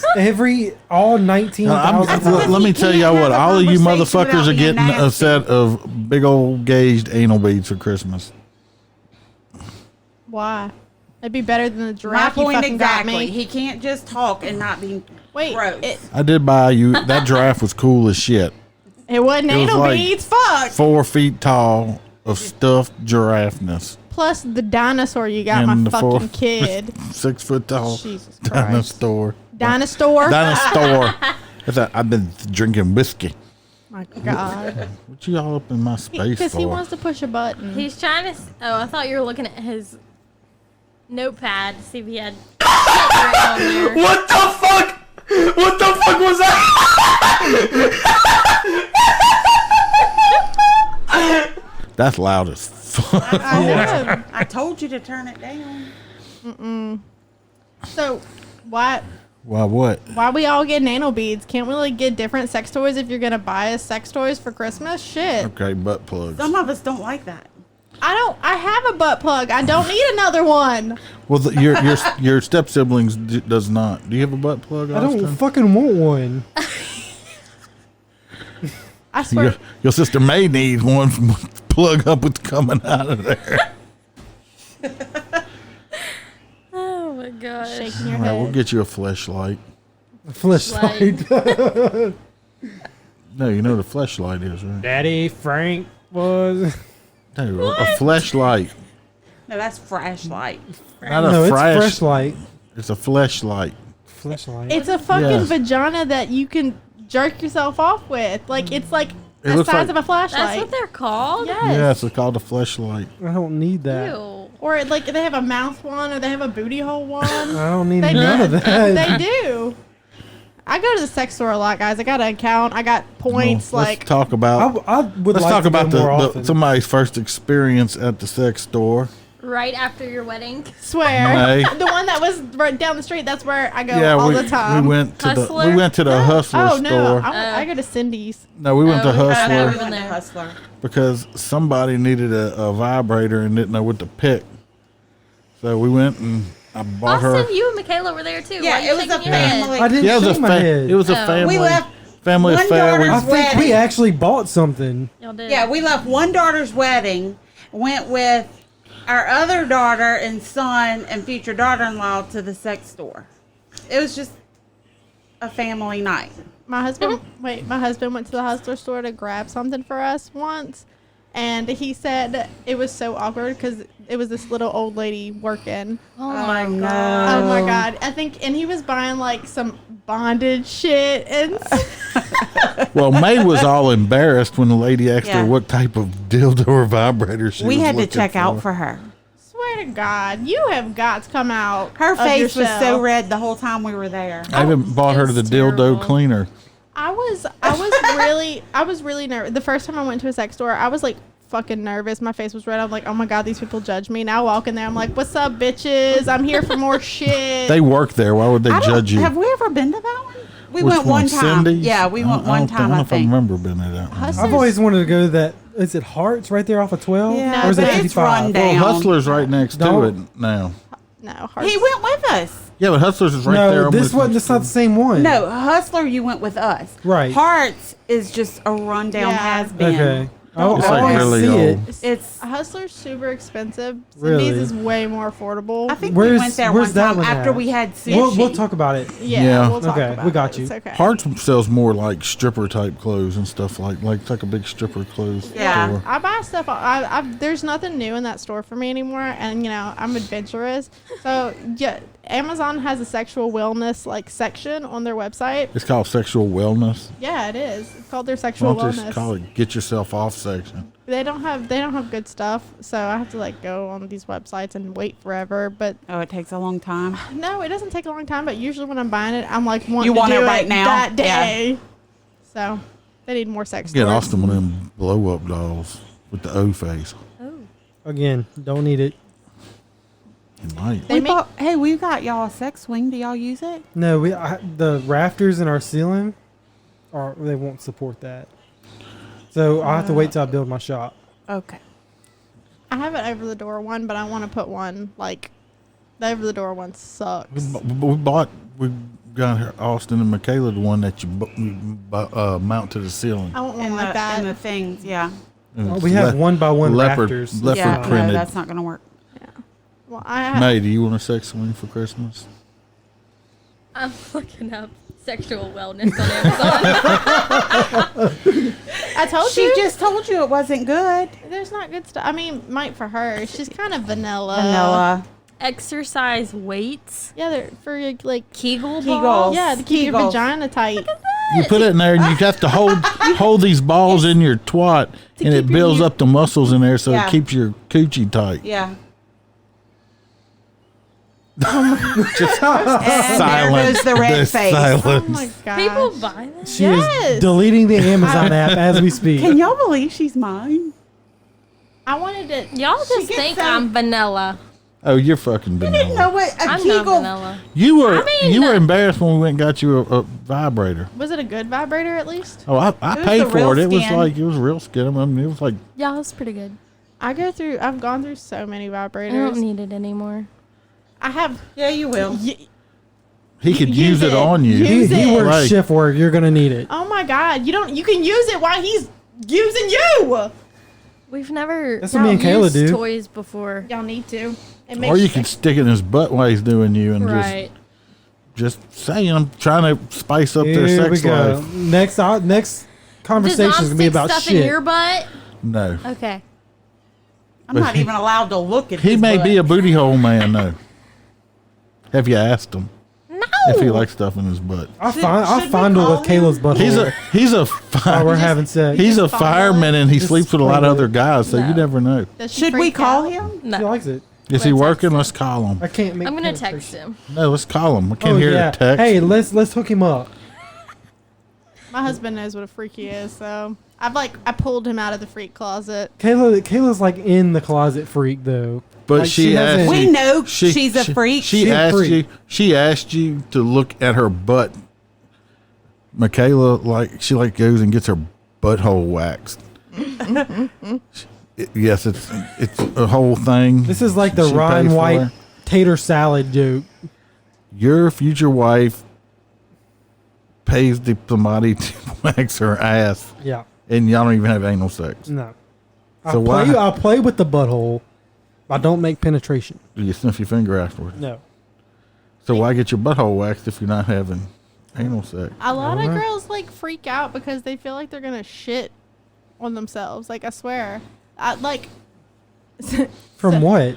All 19,000. Let me tell y'all what. All of you motherfuckers are getting a nasty. set of big old gauged anal beads for Christmas. Why? It'd be better than the My giraffe you point fucking got exactly. me. He can't just talk and not be Wait, gross. I did buy you. That giraffe was cool as shit. it wasn't It was anal like- beads. Fuck. 4 feet tall of stuffed giraffeness. Plus the dinosaur you got, And my the fucking 4 kid. 6 foot tall Jesus Christ. dinosaur. Dinosaur. Dinosaur. I've been drinking whiskey. My God. What you all up in my space Because he for? wants to push a button. He's trying to. Oh, I thought you were looking at his notepad to see if he had shit right on there. What the fuck? What the fuck was that? That's loud as fuck. I know. I told you to turn it down. So why Why what? we all get anal beads? Can't we like get different sex toys if you're gonna buy us sex toys for Christmas? Shit. Okay, butt plugs. Some of us don't like that. I have a butt plug. I don't need another one. Well, your step siblings does not. Do you have a butt plug? I don't Austin? fucking want one. I swear. Your sister May needs one from plug up what's coming out of there. Oh my gosh. Shaking your All right, we'll head. get you a fleshlight. Flashlight. No, you know what a fleshlight is, right? Daddy Frank was. No, a fleshlight. No, that's flashlight. Not No, a it's fresh. flashlight. It's a fleshlight. Flashlight. It's a fucking Yes. vagina that you can jerk yourself off with. Like it's like It the looks size like- of a flashlight. That's what they're called? Yes. Yes, it's called a fleshlight. I don't need that. Ew. Or like they have a mouth one, or they have a booty hole one. I don't need They none of do. that. They do. I go to the sex store a lot, guys. I got an account. I got points. Well, like let's talk about. I would Let's like talk to about go more often. somebody's first experience at the sex store. Right after your wedding. swear Nay. the one that was right down the street. That's where I go Yeah, all we, the time. we went to Hustler? we went to the Hustler Oh store. no, I go to Cindy's. No, we went to Oh, we Hustler never We been went to there. Hustler. because somebody needed a vibrator and didn't know what to pick. So we went and I bought her. Austin, you and Michaela were there too. Yeah, Why are you it was shaking a your head? family. I didn't Yeah, it was shake a my head. it was a Oh. family We left family one affair. daughter's I think wedding. we actually bought something. Y'all did. Yeah, we left one daughter's wedding, went with our other daughter and son and future daughter-in-law to the sex store. It was just a family night. My husband went to the Hustler store to grab something for us once, and he said it was so awkward because it was this little old lady working. Oh my no. god. Oh my god! I think, and he was buying like some bondage shit, and Well, May was all embarrassed when the lady asked Yeah. her what type of dildo or vibrator she We was had to looking check out for her. swear to God, you have got to come out. Her of face was yourself. so red the whole time we were there. I even bought her the it's dildo terrible. cleaner. I was really nervous. The first time I went to a sex store, I was like fucking nervous. My face was red. I'm like, oh my God, these people judge me. Now I walk in there, I'm like, what's up, bitches? I'm here for more shit. They work there. Why would they I don't- judge you? Have we ever been to that one? We Which went one time. Cindy's? Yeah, we went one time, I I don't know if I think. remember being at that one. Hustler- I've always wanted to go to that. Is it Hearts right there off of 12? Yeah, or is but it it's 55? run Well, down. Hustler's right next to Don't- it now. No, He went with us. Yeah, but Hustlers is right there. No, this one. That's not the same one. No, Hustler, you went with us. Right. Hearts is just a rundown Yeah. has been. Okay. It's I like always really see it. old. It's. A Hustler's super expensive. Really? Cindy's is way more affordable. I think we Where's- went there where's one that time one after at? we had sushi. We'll talk about it. Yeah. We'll talk Okay, about we got it. you. It's okay. Hearts sells more like stripper type clothes and stuff like it's like a big stripper clothes Yeah. store. I buy stuff. There's nothing new in that store for me anymore, and I'm adventurous. So yeah, Amazon has a sexual wellness like section on their website. It's called sexual wellness. Yeah, it is. It's called their Why sexual don't they just wellness. call it get yourself off section? They don't have good stuff, so I have to like go on these websites and wait forever. But Oh, it takes a long time. no, it doesn't take a long time. But usually when I'm buying it, I'm like wanting You to want do it right now? that Yeah. day. So they need more sex. Get stores. Austin one of them blow up dolls with the O face. Again, don't need it. You might. They make- Hey, we got y'all a sex swing. Do y'all use it? No, the rafters in our ceiling, they won't support that. So I'll have to wait till I build my shop. Okay. I have an over the door one, but I want to put one like the over the door one sucks. We got her, Austin and Michaela, the one that you mount to the ceiling. I want one And like that. And the things, yeah. And it's We have one by one leopard, rafters. leopard Yeah, no, printed. that's not gonna work. Well, I have, May, do you want a sex swing for Christmas? I'm looking up sexual wellness on Amazon. I told She you just told you it wasn't good. there's not good stuff. I mean, might for her. She's kind of vanilla. Vanilla. Exercise weights, Yeah, they're for your, like Kegel Kegels. balls. yeah to keep your Kegels. vagina tight. You put it in there, and you have to hold these balls in your twat, and it keep your builds u- up the muscles in there, so Yeah. it keeps your coochie tight. Yeah. Just There goes the red face. Oh silence. my god. People buy them. She Yes. is deleting the Amazon app as we speak. Can y'all believe she's mine? I wanted to. Y'all just gets think so- I'm vanilla. Oh, you're fucking I didn't vanilla. know what a I'm not Kegel. vanilla. You were I mean, you were embarrassed when we went and got you a vibrator. Was it a good vibrator at least? Oh, I It was paid the for real it. It was skin. like it was real skin. I mean, it was like Y'all is pretty good. I've gone through so many I don't vibrators. need it anymore. I have. Yeah, you will. he could use Use it it. on you. Use He it. works Right. shift work. You're gonna need it. Oh my god! You can use it while he's using you. We've never That's what me and Kayla used do. toys before. Y'all need to. It Or makes you can stick it in his butt while he's doing you, and Right. just saying, I'm trying to spice up their Here we sex go. life. Next conversation Does is Mom gonna be stick about stuff shit. in your butt? No, Okay. I'm not even allowed to look at he his may butt. be a booty hole man. No, have you asked him No. if he likes stuff in his butt? I'll Should- I'll should we fondle call with Kayla's him? butthole. He's a while we're fire, having sex. he's a just fondle fireman, it? and he Just sleeps with a lot of sprinkle other guys, so you No. never know. Does she Should we freak call out? him? She No. likes it. Is he Let's working? text Let's call him. I can't make. I'm gonna text penetration. him. No, let's call him. I can't Oh hear yeah. the text. Hey, let's hook him up. My husband knows what a freak he is, so I pulled him out of the freak closet. Kayla's like in the closet freak though. But Like, she hasn't- asked We you, know she's a freak. She She's a asked freak. you. She asked you to look at her butt. Michaela, she goes and gets her butthole waxed. Yes, it's a whole thing. This is like the She Ron paid for White it. tater salad joke. Your future wife pays somebody to wax her ass, Yeah. and y'all don't even have anal sex. No. So why- I'll play with the butthole. I don't make penetration. You sniff your finger afterwards. No. So why get your butthole waxed if you're not having anal sex? A lot of Uh-huh. girls freak out because they feel like they're gonna shit on themselves. Like I swear, From what?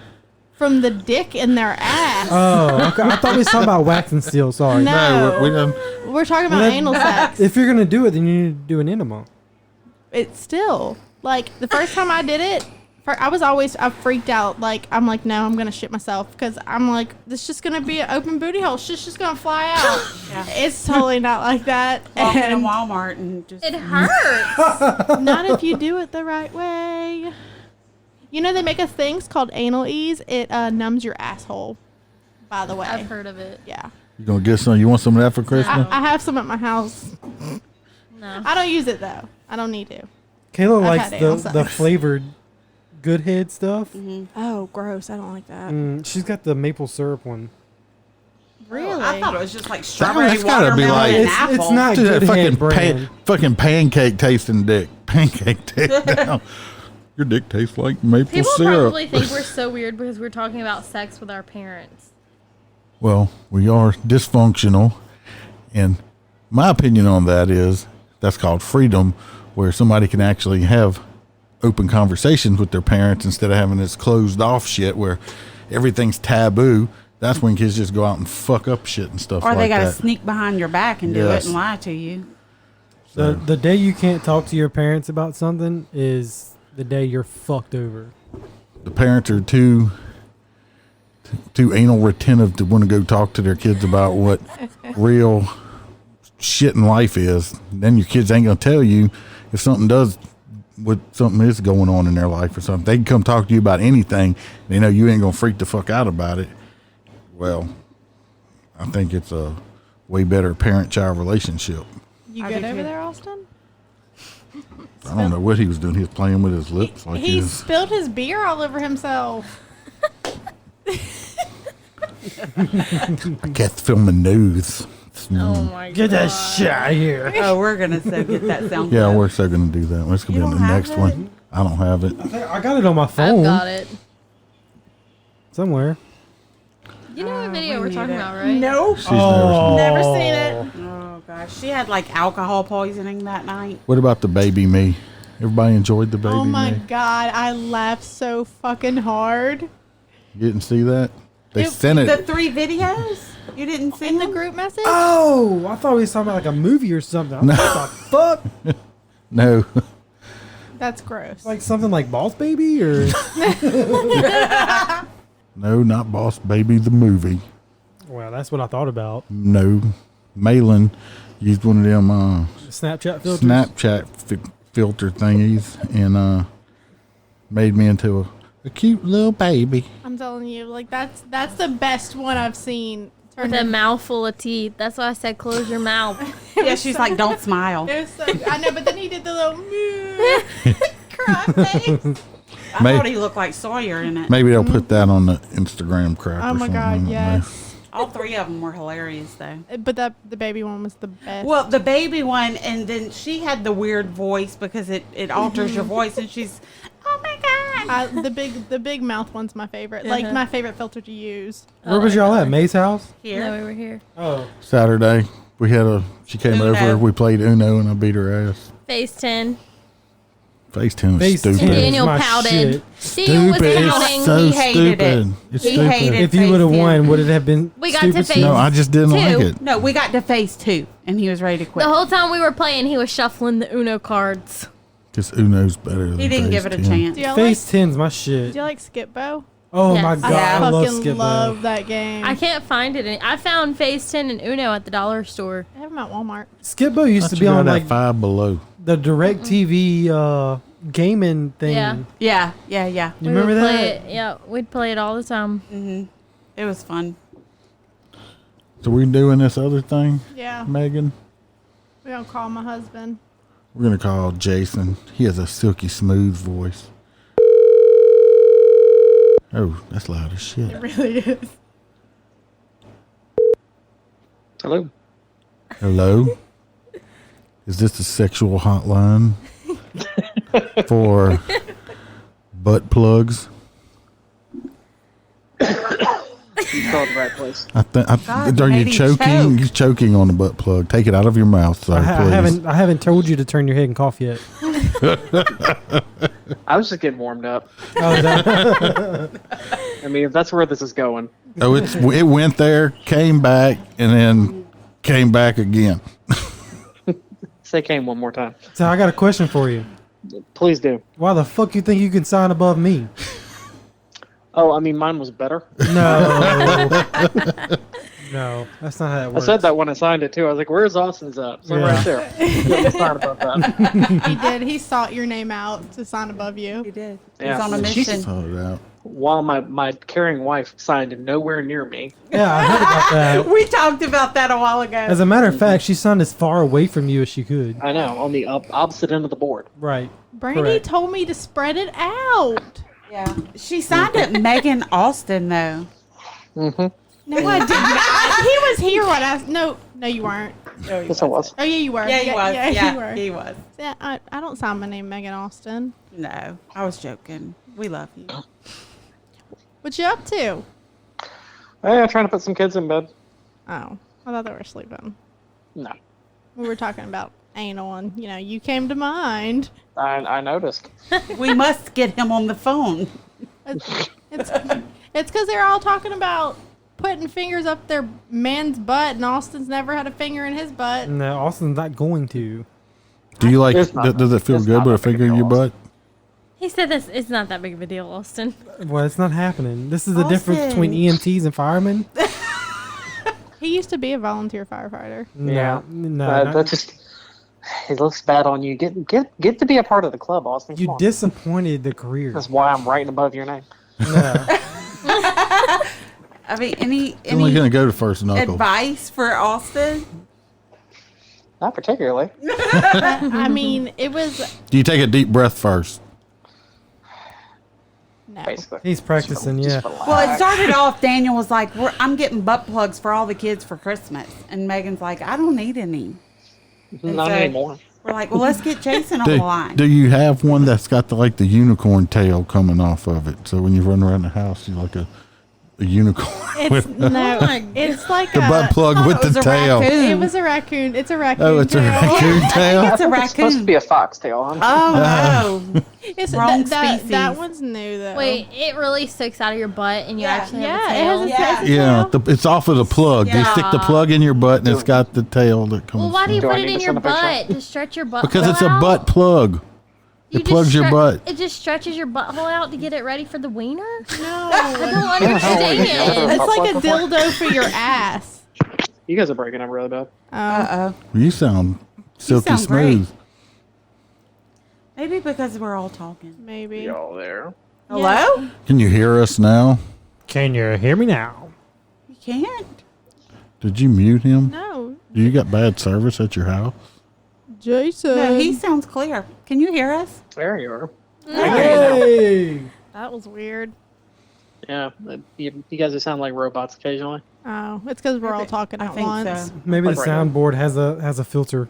from the dick in their ass. Oh, okay. I thought we was talking about waxing steel. Sorry. No. we don't. We're talking about Well, that- anal sex. If you're gonna do it, then you need to do an enema. It's still the first time I did it. I freaked out. I'm like, no, I'm gonna shit myself because I'm like, this is just gonna be an open booty hole. Shit's just gonna fly out. Yeah. It's totally not like that. Walk in a And Walmart and just. It hurts. not if you do it the right way. You know they make a thing called anal ease. It numbs your asshole. By the way, I've heard of it. yeah. You gonna get some? You want some of that for Christmas? I have some at my house. No. I don't use it though. I don't need to. Kayla I've likes had anal the sex. flavored Good Head stuff. Oh, gross. I don't like that. She's got the maple syrup one. Really? I thought it was just like strawberry, That's gotta be watermelon, like- and It's apple. not Dude, that Good Head brand. fucking pancake tasting dick. Pancake dick down. Your dick tastes like maple People syrup. probably think we're so weird because we're talking about sex with our parents. Well, we are dysfunctional, and my opinion on that is that's called freedom, where somebody can actually have open conversations with their parents instead of having this closed off shit where everything's taboo. That's when kids just go out and fuck up shit and stuff Or like they got to that. sneak behind your back and do Yes. it and lie to you. The day you can't talk to your parents about something is the day you're fucked over. The parents are too anal retentive to want to go talk to their kids about what real shit in life is. Then your kids ain't gonna tell you if something is going on in their life or something. They can come talk to you about anything. They know you ain't gonna freak the fuck out about it. Well, I think it's a way better parent-child relationship. You I good do over too. there, Austin? I don't know what he was doing. He was playing with his lips like He he was. spilled his beer all over himself. I can't film the news. Oh my god. Get that shit out of here. Oh, we're going to so get that sound. Yeah, clip. we're so gonna do that. It's gonna You be in the don't have next it? one. I don't have it. I got it on my phone I've got it. somewhere. You know what video we we're need talking it. about, right? Nope. She's never. Never seen it. Oh, gosh. She had like alcohol poisoning that night. What about the baby me? Everybody enjoyed the baby Oh my me. god, I laughed so fucking hard. You didn't see that? They It- sent The it. 3 videos? You didn't see In the them? group message? Oh, I thought we was talking about like a movie or something. What the fuck? No, That's gross. Like something like Boss Baby or no, not Boss Baby the movie. well, that's what I thought about. No, Malin used one of them Snapchat filters. Snapchat filter thingies and made me into a cute little baby. I'm telling you, like that's the best one I've seen. With a mouthful of teeth. That's why I said close your mouth. Yeah, she's like, don't smile. It was so, I know, but then he did the little cry face. I May- thought he looked like Sawyer in it. Maybe they'll put that on the Instagram crap. Oh or my something. I god, don't know. yes. All 3 of them were hilarious, though. But the baby one was the best. Well, the baby one, and then she had the weird voice because it alters your voice, and she's, oh my god. the big mouth one's my favorite. Like my favorite filter to use. Where was y'all at? May's house? Here. No, we were here. Oh, Saturday, she came Uno. over. We played Uno and I beat her ass. Phase 10. Face 10 was Face stupid. 10. Daniel my pouted. shit. Daniel was Stupid. pouting. It's so He hated it. stupid. It's He stupid. hated If you would have Face 10. won, would it have been? We got to stupid? face- No, I just didn't like 2. it. No, we got to phase 2, and he was ready to quit. The whole time we were playing, he was shuffling the Uno cards. Because Uno's better than He didn't give it a Face 10. chance. Do y'all Face like 10's my shit. do you like Skip Bow? Oh Yes. my I god, Yeah. I love fucking Skip love Bow. that game. I can't find it. I found Phase 10 and Uno at the dollar store. I have them at Walmart. Skip Bow used Thought to you be got on that like Five Below. the Direct TV gaming thing. Yeah. Yeah. You We remember would that? play it. Yeah, we'd play it all the time. It was fun. So we doing this other thing, Yeah. Megan? We're gonna call my husband. We're going to call Jason. He has a silky smooth voice. Oh, that's loud as shit. It really is. Hello. Hello? Is this the sexual hotline for butt plugs? You called the right place. God, Are you made him choking? choke. You're choking on the butt plug. Take it out of your mouth, sir, please. I haven't told you to turn your head and cough yet. I was just getting warmed up. Oh, is that- I mean, if that's where this is going. Oh, it went there, came back, and then came back again. Say came one more time. so I got a question for you. Please do. Why the fuck you think you can sign above me? Oh, I mean, mine was better. No. No, that's not how it I works. said that when I signed it, too. I was like, where's Austin's at? So Yeah. right there. Yeah, it's not about that. He did. He sought your name out to sign above you. He did. Yeah. He's on a Jesus. mission. Thought it out. While my caring wife signed nowhere near me. Yeah, I heard about that. We talked about that a while ago. As a matter of fact, she signed as far away from you as she could. I know, on the opposite end of the board. Right. Brandy Correct. told me to spread it out. Yeah. She signed up Megan Austin, though. Mm-hmm. No, I did not. He was here when I. No, you weren't. Yes, I was. Oh yeah, you were. Yeah, he was. Yeah, you were. He was. Yeah, I don't sign my name Megan Austin. No, I was joking. We love you. What you up to? Hey, I'm trying to put some kids in bed. Oh, I thought they were sleeping. No, We were talking about anal, and you came to mind. I noticed. We must get him on the phone. It's because they're all talking about putting fingers up their man's butt, and Austin's never had a finger in his butt. No, Austin's not going to. Do you like? It's not- Does it feel it's good not with a that big a finger in your deal, butt? He said this. It's not that big of a deal, Austin. Well, it's not happening. This is the difference Austin. between EMTs and firemen. He used to be a volunteer firefighter. Yeah. No. That just it looks bad on you. Get to be a part of the club, Austin. Come You on. disappointed the career. That's why I'm right above your name. No. I mean, any It's only gonna go to first knuckle. advice for Austin? Not particularly. I mean, it was Do you take a deep breath first? no. Basically. He's practicing, yeah. Just relax. Well, it started off, Daniel was like, I'm getting butt plugs for all the kids for Christmas. And Megan's like, I don't need any. Not so- anymore. We're like, well, let's get Jason on the line. Do you have one that's got the unicorn tail coming off of it? So when you run around the house, you're like a unicorn. It's no. It's like The a butt plug with it was the a tail. raccoon. It was a raccoon. It's a raccoon. Oh, it's a tail. raccoon tail. It's a It's supposed to raccoon. be a foxtail. Huh? Oh, no. It's Wrong that species. one's new though. Wait, it really sticks out of your butt, and you Yeah. actually Yeah, have a it tail. has a Yeah. Yeah, tail. it's off of the plug. They stick the Yeah. plug in your butt, and it's got the tail that comes. Well, why do you Do I put it need in to your send a picture? butt to stretch your butt? Because it's a butt plug. You It plugs just your butt. It just stretches your butthole out to get it ready for the wiener. No, I don't Yeah, how long have you never- understand. it's like a Butt plug dildo for your ass. You guys are breaking up really bad. Uh-oh. You sound silky sound great. smooth. Maybe because we're all talking. Maybe. Y'all there? Hello? Can you hear us now? Can you hear me now? You can't. Did you mute him? No, Do you got bad service at your house? Jason. No, he sounds clear. Can you hear us? There you are. Hey! That was weird. Yeah, you guys sound like robots occasionally. Oh, it's because we're all talking I at think once. so. Maybe Like the right now. soundboard has a filter.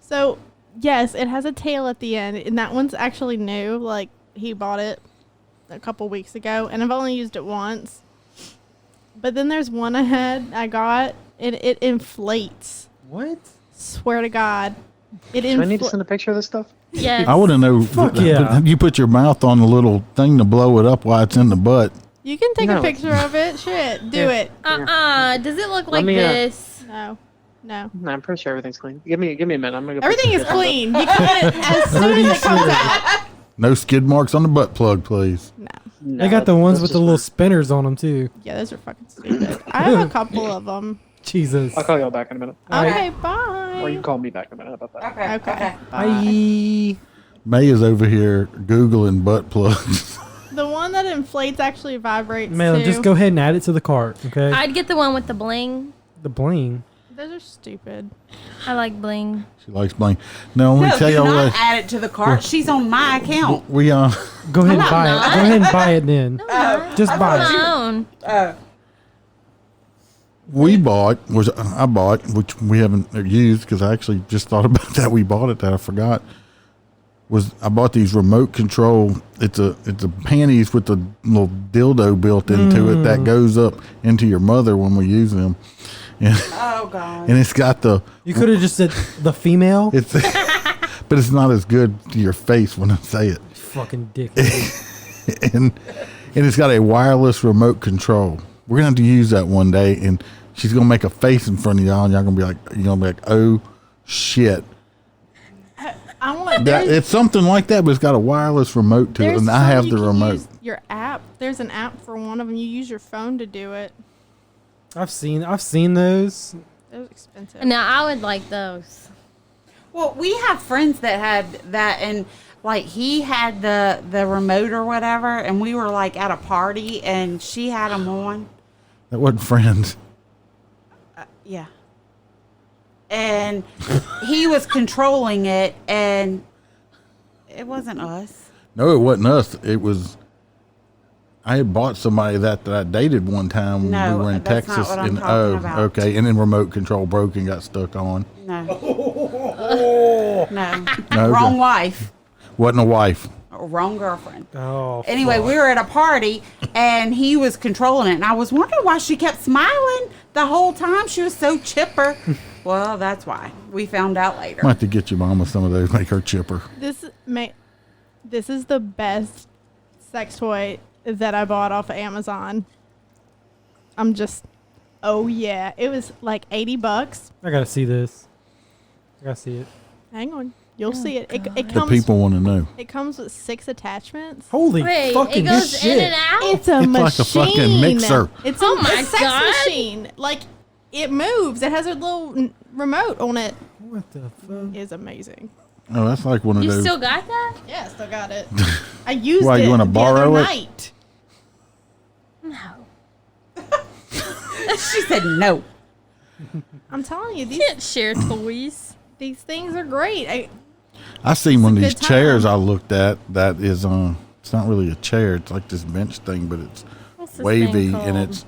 So yes, it has a tail at the end, and that one's actually new. Like he bought it a couple weeks ago, and I've only used it once. But then there's one I got. It inflates. What? Swear to God, it Do I need to inflates. send a picture of this stuff? Yes. I want to know. Fuck yeah. You put your mouth on the little thing to blow it up while it's in the butt. You can take No. a picture of it. Shit, do it. Does it look like me, this? No. No, I'm pretty sure everything's clean. Give me a minute. I'm gonna go. Everything is clean. You can it as soon as it comes out. No skid marks on the butt plug, please. No. They got the ones with the little spinners on them too. Yeah, those are fucking stupid. I have a couple of them. Jesus. I'll call y'all back in a minute. Okay, Or you bye. can call me back in a minute. How about that? Okay. Bye. Bye. May is over here Googling butt plugs. The one that inflates actually vibrates Man, too. just go ahead and add it to the cart, okay? I'd get the one with the bling. The bling. Those are stupid. I like bling. She likes bling. No, let me No, tell do you not what. add it to the cart. She's on my account. We Go ahead and I'm buy it. not. Go ahead and buy it then. Just buy it. My own. I bought, which we haven't used because I actually just thought about that. We bought it that I forgot. I bought these remote control. It's a panties with a little dildo built into it that goes up into your mother when we use them. And, Oh, God. and it's got You could have just said the female. it's but it's not as good to your face when I say it. Fucking dick. and it's got a wireless remote control. We're gonna have to use that one day, and she's gonna make a face in front of y'all, and y'all gonna be like, oh shit. I want. It's something like that, but it's got a wireless remote to it, there's and I some have you the can remote. use your app. There's an app for one of them. You use your phone to do it. I've seen those. Those are expensive. Now I would like those. Well, we have friends that had that, and like he had the remote or whatever, and we were like at a party, and she had them on. That wasn't friends. Yeah. And he was controlling it, and it wasn't us. No, it wasn't us. It was. I had bought somebody that I dated one time when No, we were in that's not Texas. what I'm talking about. Okay. And then remote control broke and got stuck on. No. No. No, Wrong okay. wife. Wasn't a wife. Or wrong girlfriend. Oh. Anyway, we were at a party and he was controlling it. And I was wondering why she kept smiling the whole time. She was so chipper. Well, that's why. We found out later. Might have to get your mama some of those, make her chipper. This is the best sex toy that I bought off of Amazon. I'm just, oh yeah, it was like $80. I gotta see this. I gotta see it. Hang on, you'll see it. It The comes. people want to know. It comes with 6 attachments. Holy Wait, fucking it goes shit! in and out? It's a It's machine. like a fucking mixer. It's Oh a my sex God. machine. Like it moves. It has a little remote on it. What the fuck? It's amazing. Oh, that's like one of You those. still got that? Yeah, I still got it. I used Why, it you wanna the borrow other it? night. No. She said no. I'm telling you, You can't share toys. these things are great. I seen one of a these good time. chairs I looked at that is it's not really a chair, it's like this bench thing, but it's What's this wavy thing and called? it's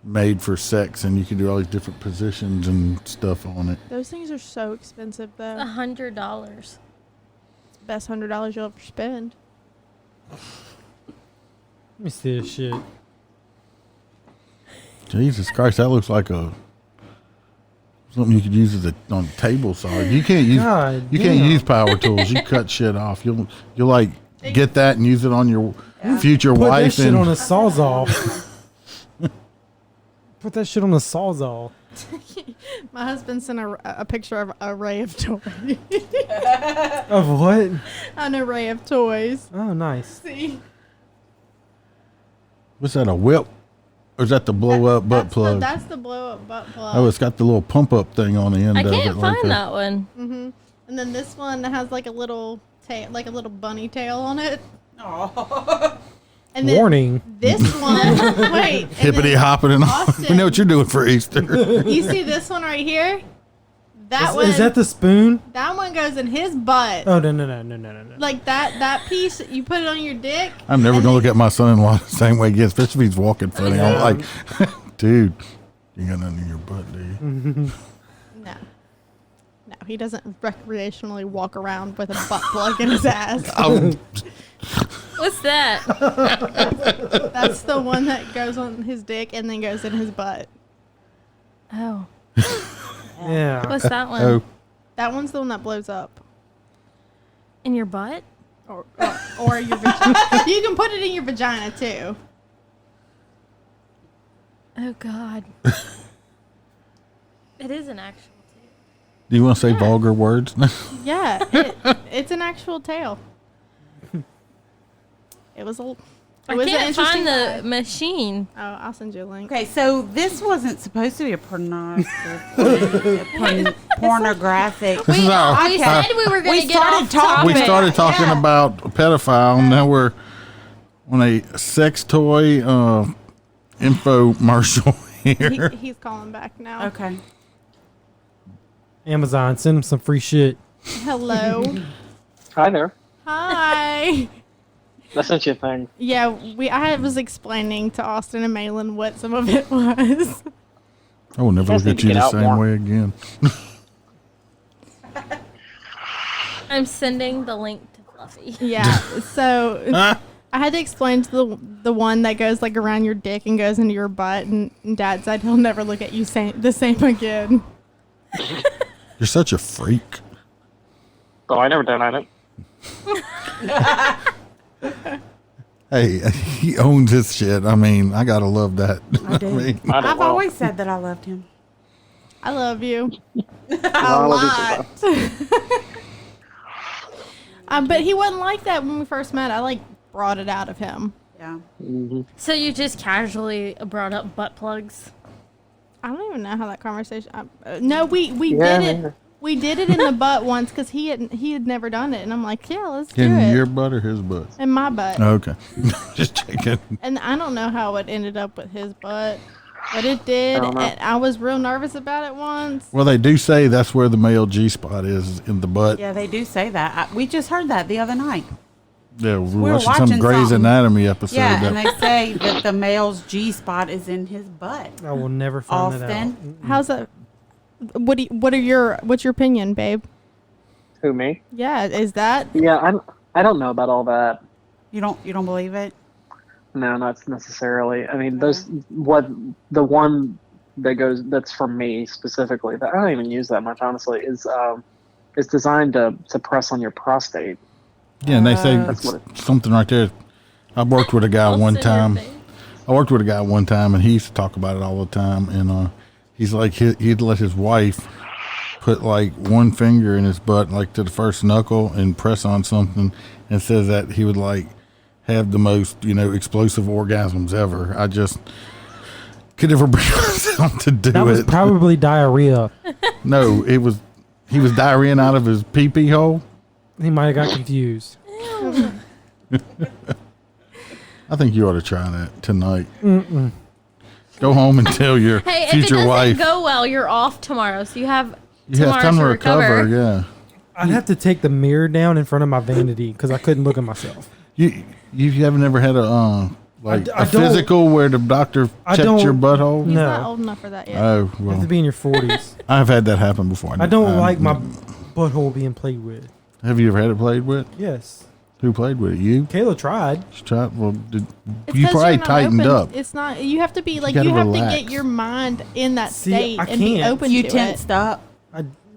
made for sex and you can do all these different positions and stuff on it. Those things are so expensive, though. $100. It's the best $100 you'll ever spend. Let me see this shit. Jesus Christ, that looks like something you could use as on a table saw. You can't use God you can't damn. use power tools. You cut shit off. You'll like get that and use it on your future Put that wife shit and on a sawzall. Put that shit on a sawzall. My husband sent a picture of an array of toys. Of what? An array of toys. Oh, nice. See? what's that, a whip? Or is that the blow up butt plug? That's the blow up butt plug. Oh, it's got the little pump up thing on the end I of it. can't like find that one. And then this one has like a little tail, like a little bunny tail on it. Oh. And then Warning. this one, wait. and Hippity then hopping and all. Austin. We know what you're doing for Easter. You see this one right here? That one. Is that the spoon? That one goes in his butt. Oh, no. Like that piece, you put it on your dick. I'm never and gonna look then- at my son-in-law the same way again, especially if he's walking funny. I'm like, dude, you got nothing in your butt, do you? No, he doesn't recreationally walk around with a butt plug in his ass. Oh, What's that? That's the one that goes on his dick and then goes in his butt. Oh. Yeah. What's that one? oh, That one's the one that blows up. In your butt? Or your vagina. You can put it in your vagina too. Oh, God. It is an actual tail. do you want to say vulgar words? Yeah, it's an actual tail. It was a. I It was an can't interesting find the ride. machine. Oh, I'll send you a link. Okay, so this wasn't supposed to be a pornographic. This is our, We said we were going We to get started off talking- we topic. started talking Yeah. about a pedophile. Now we're on a sex toy infomercial here. He's calling back now. Okay. Amazon, send them some free shit. Hello. Hi there. Hi. I sent you a thing. Yeah, I was explaining to Austin and Malin what some of it was. I will never Guys look need at to you get the out same more. way again. I'm sending the link to Fluffy. Yeah. So I had to explain to the one that goes like around your dick and goes into your butt, and Dad said he'll never look at you the same again. You're such a freak. Oh, I never denied it. Hey, he owns his shit. I mean, I gotta love that. I do. mean, I don't I've know. always said that I loved him. I love you I a love you too, lot. But he wasn't like that when we first met. I like brought it out of him. Yeah. So you just casually brought up butt plugs? I don't even know how that conversation. No, we Yeah, did it. yeah. We did it in the butt once because he had never done it, and I'm like, yeah, let's do in it your butt or his butt? in my butt. Okay, just checking. And I don't know how it ended up with his butt, but it did. I don't know. And I was real nervous about it once. Well, they do say that's where the male G spot is in the butt. Yeah, they do say that. We just heard that the other night. Yeah, we We were were watching some watching Grey's something. Anatomy episode. Yeah, that, and they say that the male's G spot is in his butt. I will never find that out. Often. How's that? What's your opinion, babe? Who, me? Yeah, is that Yeah, I don't know about all that. You don't believe it? No, not necessarily. I mean, the one that's for me specifically that I don't even use that much, honestly, is designed to press on your prostate. yeah, and they say That's what something right there. I worked with a guy one time. And he used to talk about it all the time. And he's like, he'd let his wife put like one finger in his butt, like to the first knuckle, and press on something, and says that he would like have the most, explosive orgasms ever. I just could never bring myself to do it. That was probably diarrhea. No, he was diarrheaing out of his pee-pee hole. He might have got confused. I think you ought to try that tonight. Go home and tell your Hey, if it future doesn't wife. go well, you're off tomorrow, so you have You have tomorrow time to to recover. Yeah. I'd have to take the mirror down in front of my vanity because I couldn't look at myself. You haven't ever had a I a don't- physical where the doctor I checked don't- your butthole? he's No. not old enough for that yet? Oh You have well, to be in your 40s. I've had that happen before. I don't like my butthole being played with. Have you ever had it played with? Yes. Who played with it? You? Kayla tried. She tried. Well, It's you 'cause probably you're not tightened open. up. It's not. You have to be like gotta you have relax. to get your mind in that See, state I and be can't. open You to tensed it. up.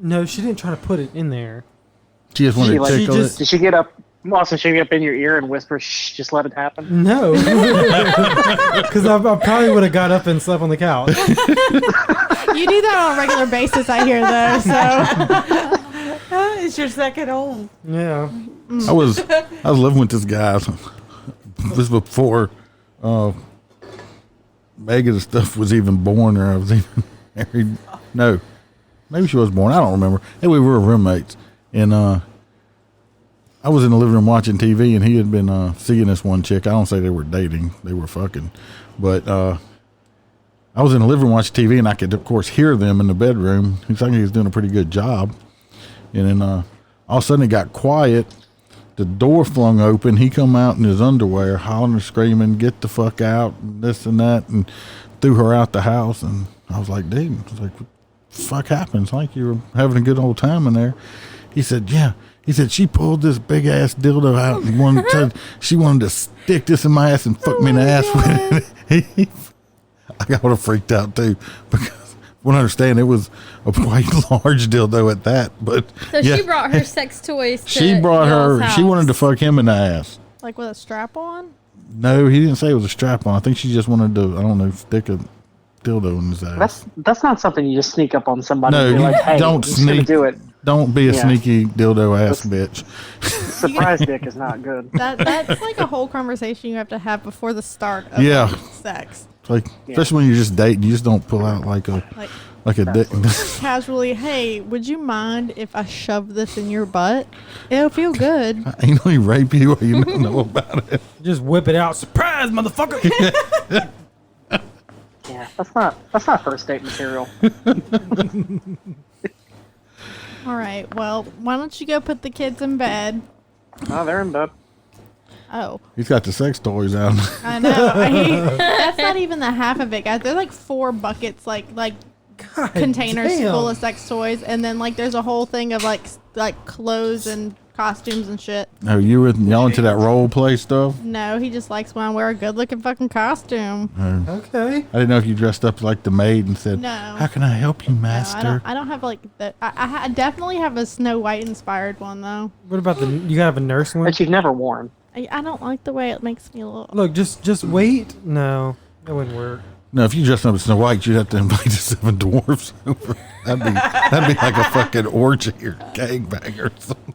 No, she didn't try to put it in there. She just wanted She to like- tickle just- it. Did she get up? Also, she get up in your ear and whisper, "Shh, just let it happen." No. Because I probably would have got up and slept on the couch. You do that on a regular basis, I hear though. So It's your second home. Yeah. I was living with this guy. This was before Megan and stuff was even born, or I was even married. No, maybe she was born. I don't remember. Hey, we were roommates, and I was in the living room watching TV, and he had been seeing this one chick. I don't say they were dating; they were fucking. But I was in the living room watching TV, and I could, of course, hear them in the bedroom. He thought he was doing a pretty good job, and then all of a sudden it got quiet. The door flung open. He come out in his underwear, hollering and screaming, "Get the fuck out!" and this and that, and threw her out the house. And I was like, "Dude," I was like, "What the fuck happened?" It's like you were having a good old time in there. He said, "Yeah." He said she pulled this big ass dildo out and she wanted to stick this in my ass and fuck me in the ass with it. I got all freaked out too because I understand it was a quite large dildo at that. But So yeah, she brought her sex toys to she brought y'all's her. house. She wanted to fuck him in the ass. like with a strap on. No, he didn't say it was a strap on. I think she just wanted to, I don't know, stick a dildo in his ass. That's not something you just sneak up on somebody No, and be you like, "Hey, don't I'm just gonna sneak. do it." Don't be a Yeah. sneaky dildo ass bitch. Surprise dick is not good. That's like a whole conversation you have to have before the start of Yeah. sex. Like, especially when you're just dating, you just don't pull out like a dick. Casually, hey, would you mind if I shove this in your butt? It'll feel good. Ain't no rape you or you don't know about it. Just whip it out. Surprise, motherfucker. Yeah, that's not first date material. All right, well, why don't you go put the kids in bed? Oh, they're in bed. Oh, He's got the sex toys out. I know. That's not even the half of it, guys. There's like 4 buckets, like God containers damn. full of sex toys, and then like there's a whole thing of like clothes and costumes and shit. Oh, y'all into that role play stuff? No, he just likes when I wear a good looking fucking costume. Okay. I didn't know if you dressed up like the maid and said, No. "How can I help you, No, master?" I don't have like that. I definitely have a Snow White inspired one though. What about you gotta have a nurse one? That you've never worn. I don't like the way it makes me look. Look, just wait. No, that wouldn't work. No, if you dressed up as Snow White, you'd have to invite the 7 dwarfs over. That'd be like a fucking orgy or gangbang or something.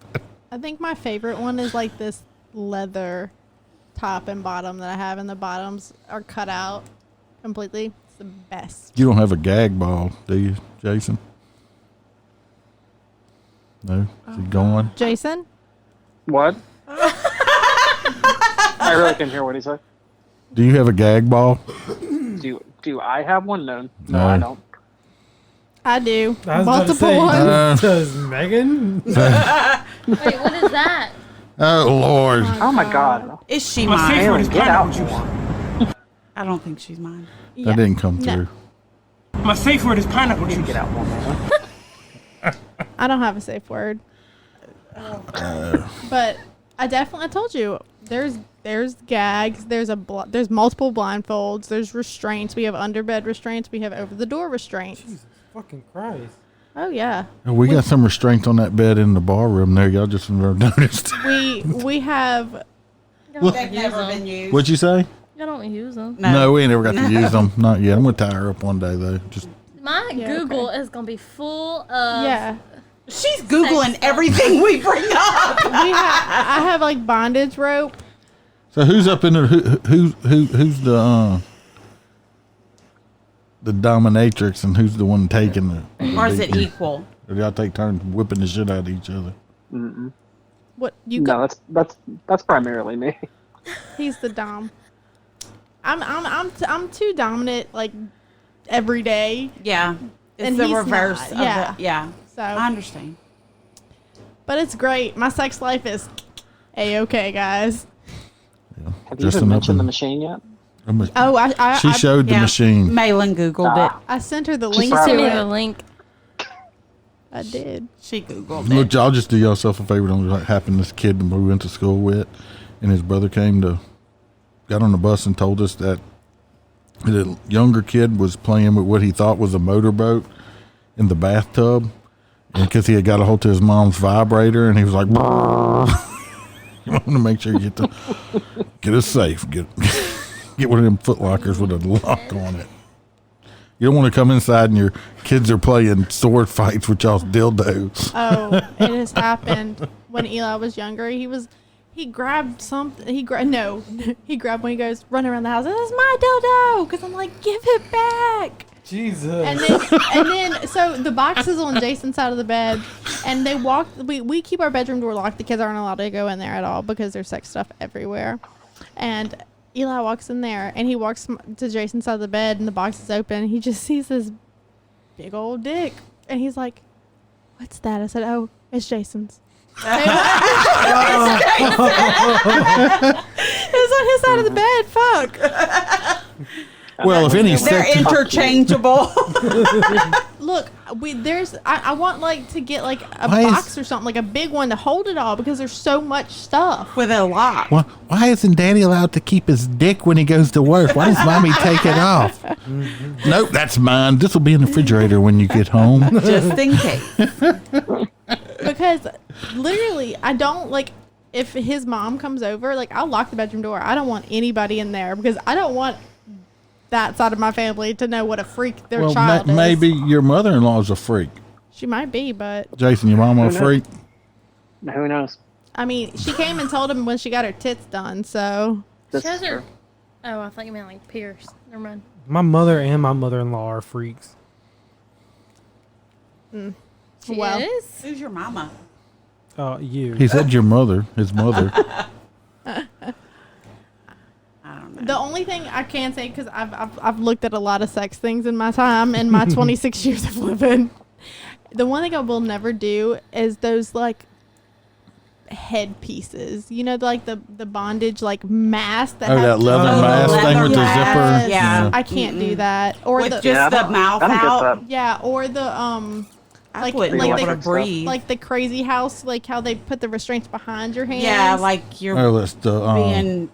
I think my favorite one is like this leather top and bottom that I have, and the bottoms are cut out completely. It's the best. You don't have a gag ball, do you, Jason? No? Is he gone? Jason? What? I really couldn't hear what he said. Do you have a gag ball? Do I have one? No, No. I don't. I do. I was about to Multiple say, ones. does Megan? Wait, what is that? Oh Lord. Oh my god. Is she My mine? safe word is Get out pineapple juice. I don't think she's mine. That didn't come No. through. My safe word is pineapple juice. Get out more, man. I don't have a safe word. But I told you there's gags, there's multiple blindfolds, there's restraints. We have underbed restraints, we have over the door restraints. Jesus fucking Christ. Oh yeah. We got some restraints on that bed in the bar room there. Y'all just never noticed. We have They've never been used. What'd you say? I don't use them. No, we ain't never got to use them. Not yet. I'm gonna tie her up one day though. Just My Yeah, Google okay. is gonna be full of. yeah. She's Googling everything we bring up. I have like bondage rope. so who's up in there? Who's the dominatrix and who's the one taking the? Or is it equal? Or y'all take turns whipping the shit out of each other? What you No, that's primarily me. He's the dom. I'm too dominant like every day. Yeah. It's And the he's reverse not, of yeah. the, yeah. So I understand. but it's great. My sex life is A-okay, guys. Have you Just even an mentioned the open- machine yet? Oh, She showed the Yeah. machine. Malin Googled it. I sent her the She's link proud Send of me to the it. link. I did. She Googled Look, it. y'all just do yourself a favor. Don't what happened. This kid we went to school with, and his brother got on the bus and told us that the younger kid was playing with what he thought was a motorboat in the bathtub, and because he had got a hold to his mom's vibrator, and he was like, "You want to make sure you get a safe, get one of them Foot Lockers with a lock on it." You don't want to come inside and your kids are playing sword fights with y'all's dildos. Oh, it has happened when Eli was younger. He grabbed something. He grabbed when he goes running around the house. This is my dildo. Because I'm like, give it back. Jesus. And then, so the box is on Jason's side of the bed, and they walk. We keep our bedroom door locked. The kids aren't allowed to go in there at all because there's sex stuff everywhere. And Eli walks in there, and he walks to Jason's side of the bed, and the box is open. He just sees this big old dick, and he's like, "What's that?" I said, "Oh, it's Jason's." It was on his side of the bed. Fuck. Well, if any They're sex, interchangeable. Look, I want like to get like a Why is- box or something, like a big one to hold it all because there's so much stuff. With a lock. why isn't Daddy allowed to keep his dick when he goes to work? Why does Mommy take it off? Nope, that's mine. This will be in the refrigerator when you get home. Just in case. Because literally, I don't like if his mom comes over, like I'll lock the bedroom door. I don't want anybody in there because I don't want that side of my family to know what a freak their Well, child is. maybe your mother-in-law is a freak. She might be, but Jason, your mama a Who knows? freak? Who knows? I mean, she came and told him when she got her tits done. So This She has is her. true. Oh, I thought you meant like Pierce. Never mind. My mother and my mother-in-law are freaks. She Well. is. Who's your mama? You. He said your mother, his mother. I don't know. the only thing I can say, because I've looked at a lot of sex things in my time, in my 26 years of living, the one thing I will never do is those like head pieces. You know, like the bondage like mask that. Oh, have that leather Oh, mask thing with the leather zipper. mask. Yeah. I can't do that. Or With the just Yeah, I the don't- mouth I don't get out. that. yeah, or the I like wouldn't be like able the to breathe. like the crazy house, like how they put the restraints behind your hands. Yeah, like you're Oh, that's the being.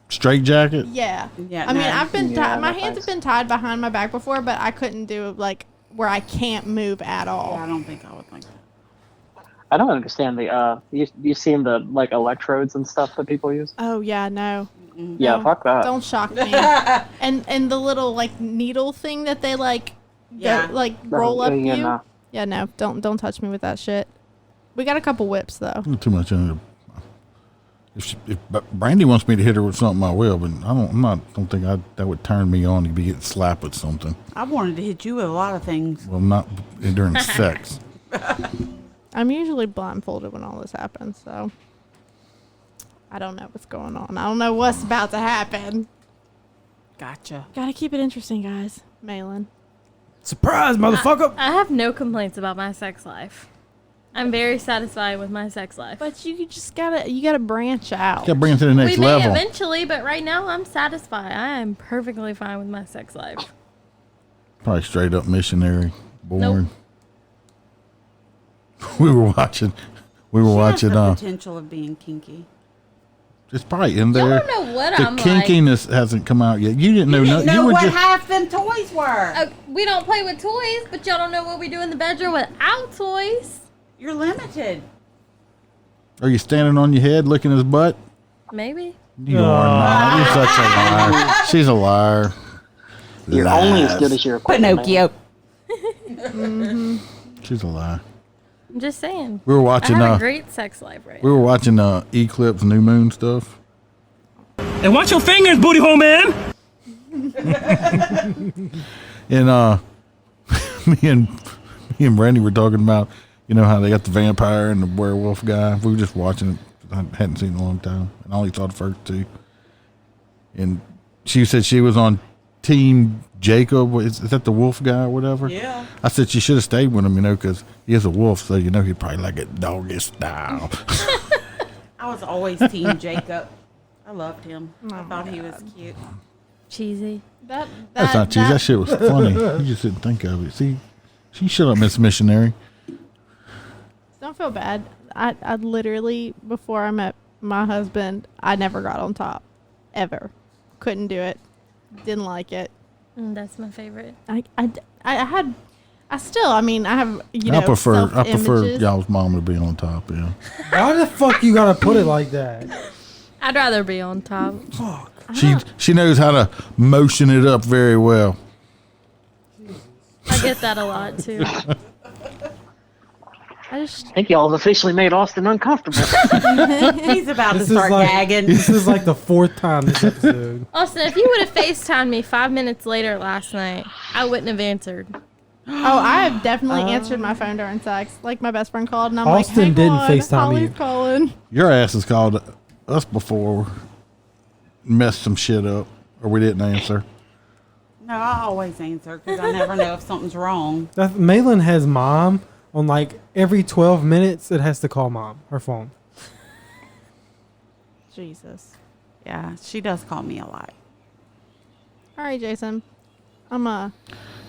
straight jacket. Yeah. Yeah, I mean, no. I've been Yeah, my no hands thanks. have been tied behind my back before, but I couldn't do like where I can't move at all. I don't think I would like that. I don't understand the you seen the like electrodes and stuff that people use? Oh yeah, no. Yeah, No, fuck that. Don't shock me. and the little like needle thing that they like Yeah. like roll up yeah, you. no. Yeah, no. Don't touch me with that shit. We got a couple whips though. Not too much in it. If Brandy wants me to hit her with something, I will. But don't think that would turn me on to be getting slapped with something. I wanted to hit you with a lot of things. Well, not during sex. I'm usually blindfolded when all this happens, so I don't know what's going on. I don't know what's about to happen. Gotcha. Gotta keep it interesting, guys. Malin. Surprise, motherfucker! I have no complaints about my sex life. I'm very satisfied with my sex life. But you just gotta branch out. Got to bring it to the next We may level. eventually, but right now I'm satisfied. I am perfectly fine with my sex life. Probably straight up missionary born. Nope. We were watching. She has the potential of being kinky. It's probably in Y'all there. don't know what The I'm like. kinkiness hasn't come out yet. You didn't know. You didn't know you were what just, half them toys were. We don't play with toys, but y'all don't know what we do in the bedroom without toys. You're limited. Are you standing on your head looking at his butt? Maybe. You are not. You're such a liar. She's a liar. You're only as good as your equipment. Pinocchio. She's a liar. I'm just saying. We were I watching. have a great sex life right We were watching Eclipse New Moon stuff. And watch your fingers, booty hole man. And me and Brandy were talking about, you know, how they got the vampire and the werewolf guy. We were just watching it. I hadn't seen it in a long time. And I only saw the first two. And she said she was on Team Jacob. Is that the wolf guy or whatever? Yeah. I said she should have stayed with him, you know, because he is a wolf, so you know he'd probably like it doggy style. I was always Team Jacob. I loved him. I thought he was cute. Cheesy. That's not cheesy. That shit was funny. You just didn't think of it. See, she shut up, Miss Missionary. Don't feel bad. I literally, before I met my husband, I never got on top. Ever. Couldn't do it. Didn't like it. That's my favorite. I have, you know, I prefer self-images. y'all's mom to be on top, yeah. Why the fuck you gotta put it like that? I'd rather be on top. Fuck. She knows how to motion it up very well. I get that a lot too. I think y'all have officially made Austin uncomfortable. He's about to start gagging. This is like the fourth time this episode. Austin, if you would have FaceTimed me 5 minutes later last night, I wouldn't have answered. Oh, I have definitely answered my phone during sex. Like my best friend called, and I'm Austin like, "Hey, didn't on, FaceTime Holly's you. calling." Your ass has called us before, messed some shit up, or we didn't answer. No, I always answer because I never know if something's wrong. Malin has mom on like every 12 minutes. It has to call mom, her phone. Jesus. Yeah, she does call me a lot. All right, Jason.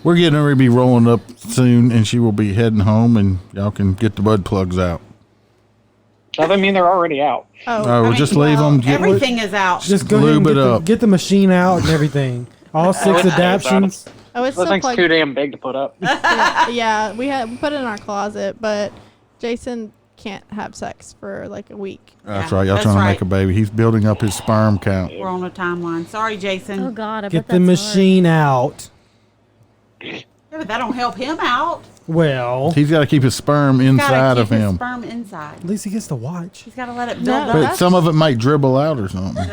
We're getting ready to be rolling up soon, and she will be heading home, and y'all can get the bud plugs out. Doesn't mean they're already out. We'll just leave them. Everything is out. Just go ahead and Lube it up. get the machine out and everything. All 6 adaptions. Oh, it's That still thing's plugged. too damn big to put up. Yeah, we put it in our closet, but Jason can't have sex for like a week. That's Yeah, right. Y'all that's trying to right. make a baby. He's building up his sperm count. We're on a timeline. Sorry, Jason. Oh God, I Get bet the that's machine out. Yeah, but that don't help him out. Well, He's got to keep his sperm He's inside gotta of keep his him. sperm inside. at least he gets to watch. He's got to let it build No, up. But some of it might dribble out or something.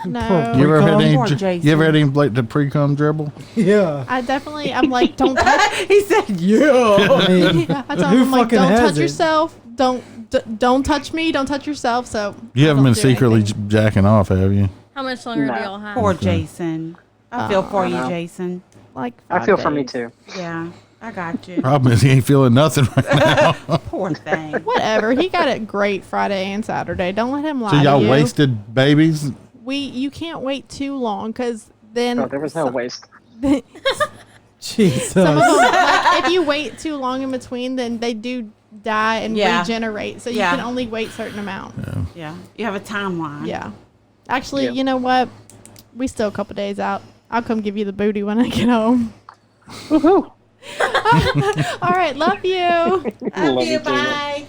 No, You ever had Pre-cum? any? Poor Jason. You ever had any like the pre-cum dribble? Yeah. I'm like, don't touch. He said, "Yeah." I mean, I tell who him like, fucking don't has touch it? yourself. Don't touch me. Don't touch yourself. So You I haven't don't been do secretly anything. jacking off, have you? How much longer do No. y'all have? Poor Jason. I feel for you, no. Jason. Like I 5 feel for me days. too. Yeah, I got you. Problem is he ain't feeling nothing right now. Poor thing. Whatever. He got it great Friday and Saturday. Don't let him lie So to y'all you. wasted babies. You can't wait too long because then Oh, there was no waste. Jesus. some of them, like, if you wait too long in between, then they do die and Yeah. regenerate. So you Yeah. can only wait certain amount. Yeah, you have a timeline. Yeah. Actually, Yeah. you know what? We still a couple days out. I'll come give you the booty when I get home. Woohoo! All right. Love you. Love you too. Bye.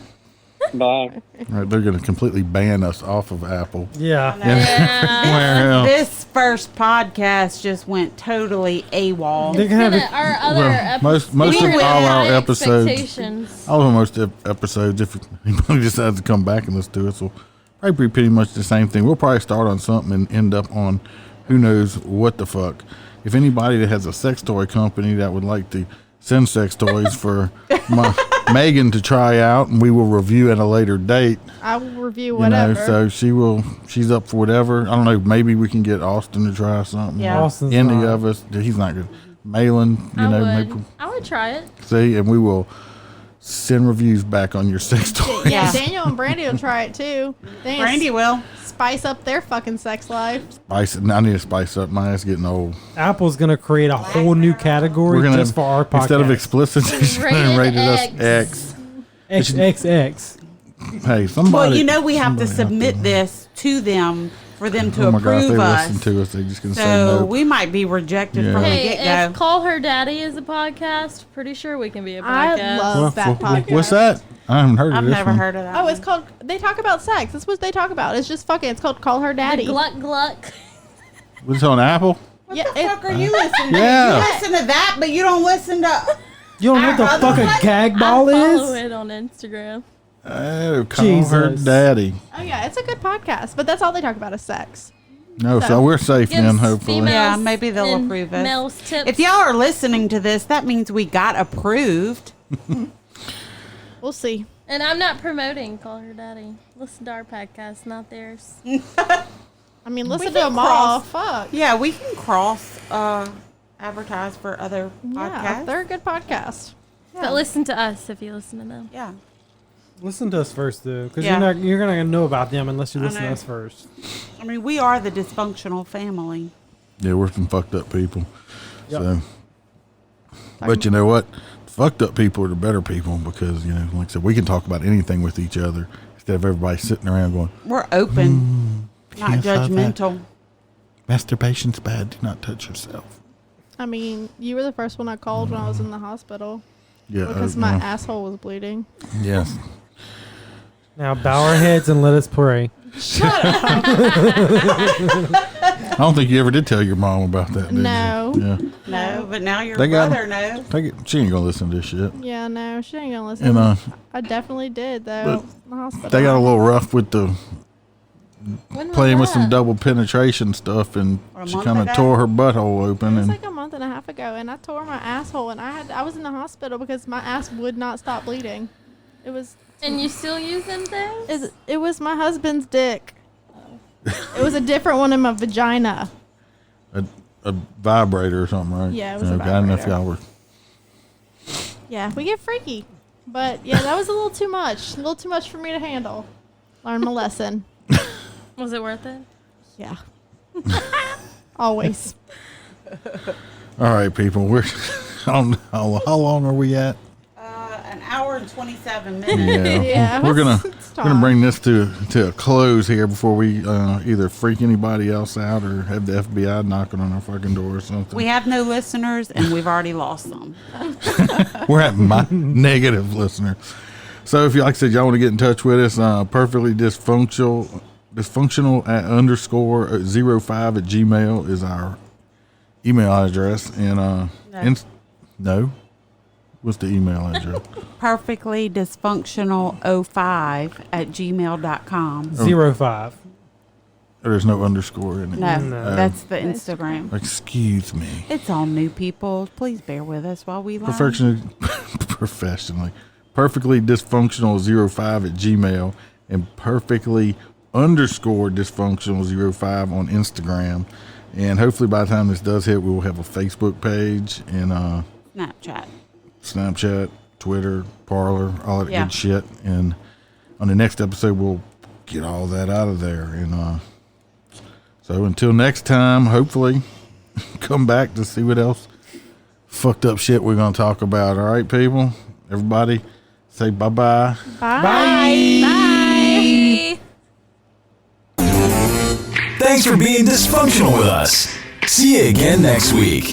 Bye. All right, they're going to completely ban us off of Apple. Yeah. Yeah. Where else? This first podcast just went totally AWOL. They're gonna have it. Our other Well, most we of were all our high episodes, expectations. all of most episodes, if anybody decides to come back and listen to us, will probably be pretty much the same thing. We'll probably start on something and end up on who knows what the fuck. If anybody that has a sex toy company that would like to send sex toys for Megan to try out, and we will review at a later date. I will review You whatever. know, so she's up for whatever. I don't know. Maybe we can get Austin to try something. Yeah. Austin's Any not. of us. He's not good. Malin, you know, maybe I would try it. see, and we will send reviews back on your sex toy. Yeah, Daniel and Brandy will try it too. They need Brandy to will. spice up their fucking sex life. I need to spice up. My ass getting old. Apple's gonna create a whole new category just for our podcast. Instead of explicit, they're gonna rate us X. XXX. Hey, somebody. Well, you know we have to submit this to them for them to Oh my God, if approve they us. listen to us, they just gonna say So no. we might be rejected from the Hey, get if go. Call Her Daddy is a podcast, pretty sure we can be a I podcast. love that podcast. What's that? I haven't heard I've of this never one. heard of that. Oh, it's called. They talk about sex. That's what they talk about. It's just fucking. It's called Call Her Daddy. The Gluck Gluck. Was it on Apple? What Yeah, the fuck are you listening to? Yeah. You listen to that, but you don't listen to. You don't know what the Our fuck other a one? gag I ball follow is? it on Instagram. Oh, call her Jesus. daddy. Oh yeah, it's a good podcast, but that's all they talk about is sex. No, so we're safe then, Gives hopefully. females Yeah, maybe they'll and approve us. Males tips. If y'all are listening to this, that means we got approved. We'll see. And I'm not promoting Call Her Daddy. Listen to our podcast, not theirs. I mean, listen to can them all. cross. Fuck. Yeah, we can cross advertise for other Yeah, podcasts. they're a good podcast. But listen to us if you listen to them. Yeah. Listen to us first, though, because Yeah. you're gonna know about them unless you I listen to know. us first. I mean, we are the dysfunctional family. Yeah, we're some fucked up people. Yep. So, but you know what? Fucked up people are the better people because, you know, like I said, we can talk about anything with each other instead of everybody sitting around going, We're open, not can't have that. judgmental. masturbation's bad. Do not touch yourself. I mean, you were the first one I called when I was in the hospital Yeah. because my asshole was bleeding. Yes. Now bow our heads and let us pray. I don't think you ever did tell your mom about that, did No. you? Yeah. No, but now your They got- brother knows. Take it. She ain't gonna listen to this shit. Yeah, no, she ain't gonna listen. And I definitely did though. but In the hospital. they got a little rough with the When was playing with some that? double penetration stuff, and Or a she month kind of ago? tore her butthole It open. was And like a month and a half ago, and I tore my asshole, and I was in the hospital because my ass would not stop bleeding. It was And you still use them things? it was my husband's dick. It was a different one in my vagina. a vibrator or something, right? Yeah, it was a I don't know if vibrator. y'all were. Yeah, we get freaky, but yeah, that was a little too much. A little too much for me to handle. Learn my lesson. Was it worth it? Yeah. Always. All right, people. We're I don't know how long are we at? An hour and 27 minutes. Yeah, Yeah, we're gonna it's we're gonna time. bring this to a close here before we either freak anybody else out or have the FBI knocking on our fucking door or something. We have no listeners, and we've already lost them. We're at my negative listener. So if you, like I said, y'all want to get in touch with us, perfectly dysfunctional at _05 at Gmail is our email address. And no. What's the email address? Perfectly dysfunctional 05 at gmail.com. 05. There's no underscore in it. No, No. that's the Instagram. Excuse me. It's all new people. Please bear with us while we learn. Professionally. Perfectly dysfunctional 05 at Gmail and perfectly _dysfunctional 05 on Instagram. And hopefully by the time this does hit, we will have a Facebook page and Snapchat. Snapchat, Twitter, Parler, all that Yeah. good shit. And on the next episode, we'll get all that out of there. And so until next time, hopefully, come back to see what else fucked up shit we're going to talk about. All right, people? Everybody, say bye-bye. Bye. Thanks for being dysfunctional with us. See you again next week.